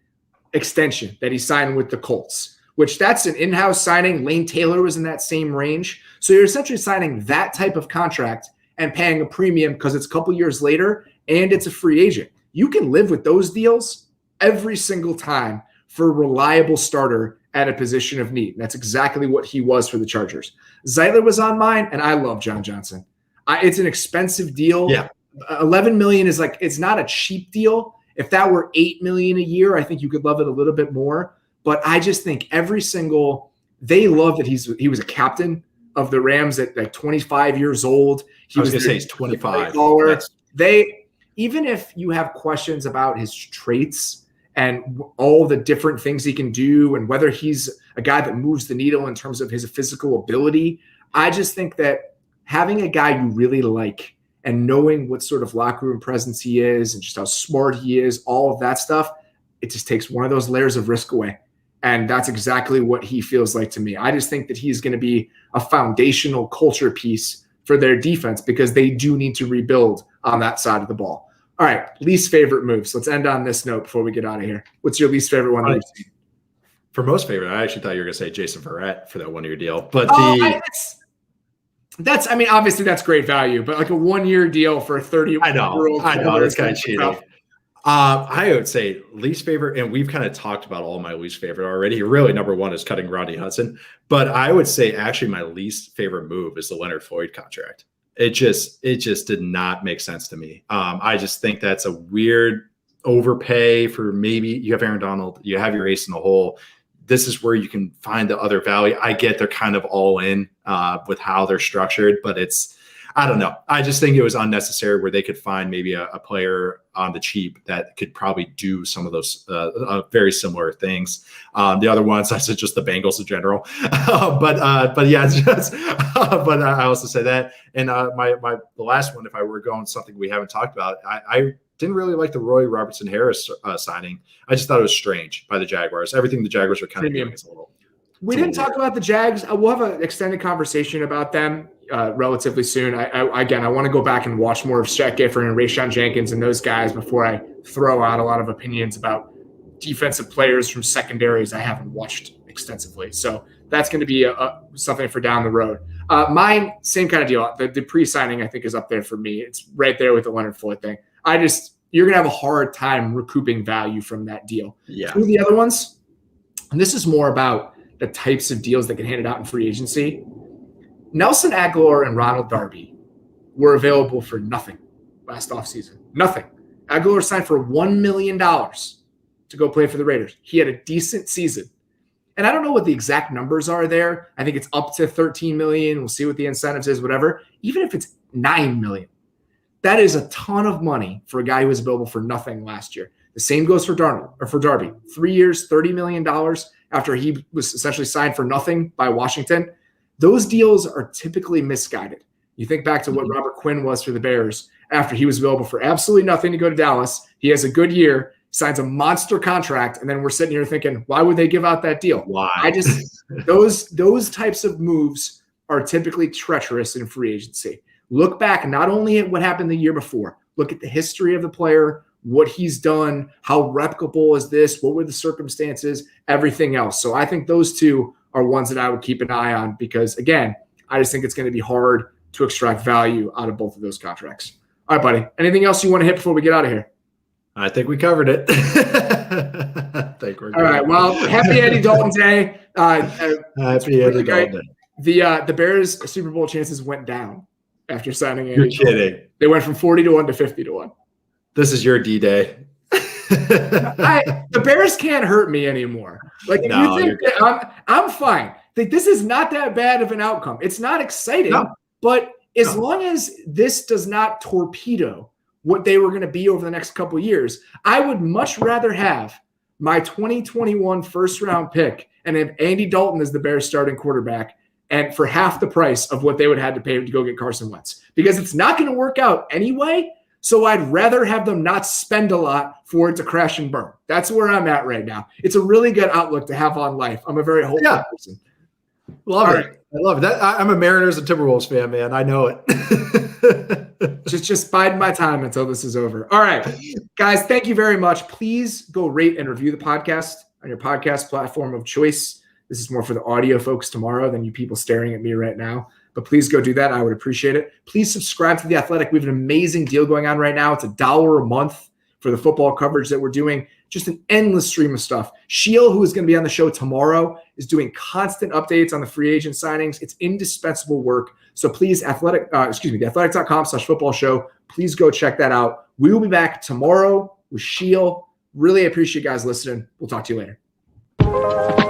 D: extension that he signed with the Colts, which that's an in-house signing. Lane Taylor was in that same range. So you're essentially signing that type of contract and paying a premium because it's a couple years later and it's a free agent. You can live with those deals every single time for a reliable starter at a position of need. That's exactly what he was for the Chargers. Zeitler was on mine, and I love John Johnson. It's an expensive deal. Yeah. $11 million is like, it's not a cheap deal. If that were $8 million a year, I think you could love it a little bit more. But I just think they love that he was a captain of the Rams at like 25 years old.
E: I was going to say he's 25.
D: Even if you have questions about his traits and all the different things he can do and whether he's a guy that moves the needle in terms of his physical ability, I just think that having a guy you really like and knowing what sort of locker room presence he is and just how smart he is, all of that stuff, it just takes one of those layers of risk away. And that's exactly what he feels like to me. I just think that he's going to be a foundational culture piece for their defense because they do need to rebuild on that side of the ball. All right, least favorite moves. Let's end on this note before we get out of here. What's your least favorite one?
E: For most favorite, I actually thought you were going to say Jason Verrett for that 1 year deal. But
D: that's obviously that's great value, but like a 1 year deal for a 30-year-old.
E: I know, that's kind of cheating. I would say least favorite, and we've kind of talked about all my least favorite already. Really, number one is cutting Rodney Hudson. But I would say actually my least favorite move is the Leonard Floyd contract. It just did not make sense to me. I just think that's a weird overpay for maybe you have Aaron Donald, you have your ace in the hole. This is where you can find the other value. I get they're kind of all in with how they're structured, but I don't know. I just think it was unnecessary where they could find maybe a player on the cheap that could probably do some of those very similar things. The other ones, I said just the Bengals in general. But yeah, it's just, but I also say that. And the last one, if I were going something we haven't talked about, I didn't really like the Roy Robertson Harris signing. I just thought it was strange by the Jaguars. Everything the Jaguars were kind of doing is a little.
D: We didn't talk about the Jags. We'll have an extended conversation about them relatively soon. I want to go back and watch more of Shaq Gifford and Rayshon Jenkins and those guys before I throw out a lot of opinions about defensive players from secondaries I haven't watched extensively. So that's going to be something for down the road. Mine, same kind of deal. The pre-signing, I think, is up there for me. It's right there with the Leonard Floyd thing. You're going to have a hard time recouping value from that deal.
E: Yeah.
D: Two of the other ones, and this is more about the types of deals that get handed out in free agency. Nelson Aguilar and Ronald Darby were available for nothing last offseason. Nothing. Aguilar signed for $1 million to go play for the Raiders. He had a decent season. And I don't know what the exact numbers are there. I think it's up to $13 million. We'll see what the incentives is, whatever. Even if it's $9 million, that is a ton of money for a guy who was available for nothing last year. The same goes for Darby. 3 years, $30 million after he was essentially signed for nothing by Washington. Those deals are typically misguided. You think back to what Robert Quinn was for the Bears after he was available for absolutely nothing to go to Dallas. He has a good year, signs a monster contract, and then we're sitting here thinking, why would they give out that deal?
E: Why?
D: Those types of moves are typically treacherous in free agency. Look back not only at what happened the year before, look at the history of the player, what he's done, how replicable is this, what were the circumstances, everything else. So I think those two are ones that I would keep an eye on because, again, I just think it's going to be hard to extract value out of both of those contracts. All right, buddy. Anything else you want to hit before we get out of here?
E: I think we covered it. I think we're good.
D: All right. Well, happy Andy Dalton Day.
E: Happy Andy Dalton Day.
D: The Bears' Super Bowl chances went down after signing Andy.
E: You're kidding.
D: They went from 40-1 to 50-1.
E: This is your D-Day.
D: The Bears can't hurt me anymore. Like, if you think that I'm fine. Like, this is not that bad of an outcome. It's not exciting, but as long as this does not torpedo what they were going to be over the next couple of years, I would much rather have my 2021 first-round pick and have Andy Dalton as the Bears starting quarterback and for half the price of what they would have had to pay to go get Carson Wentz. Because it's not going to work out anyway, so I'd rather have them not spend a lot for it to crash and burn. That's where I'm at right now. It's a really good outlook to have on life. I'm a very hopeful person.
E: Love it. Right. I love it. I'm a Mariners and Timberwolves fan, man. I know it.
D: just bide my time until this is over. All right, guys, thank you very much. Please go rate and review the podcast on your podcast platform of choice. This is more for the audio folks tomorrow than you people staring at me right now. But please go do that. I would appreciate it. Please subscribe to The Athletic. We have an amazing deal going on right now. It's $1 a month for the football coverage that we're doing. Just an endless stream of stuff. Sheil, who is going to be on the show tomorrow, is doing constant updates on the free agent signings. It's indispensable work. So please, theathletic.com/football show. Please go check that out. We will be back tomorrow with Sheil. Really appreciate you guys listening. We'll talk to you later.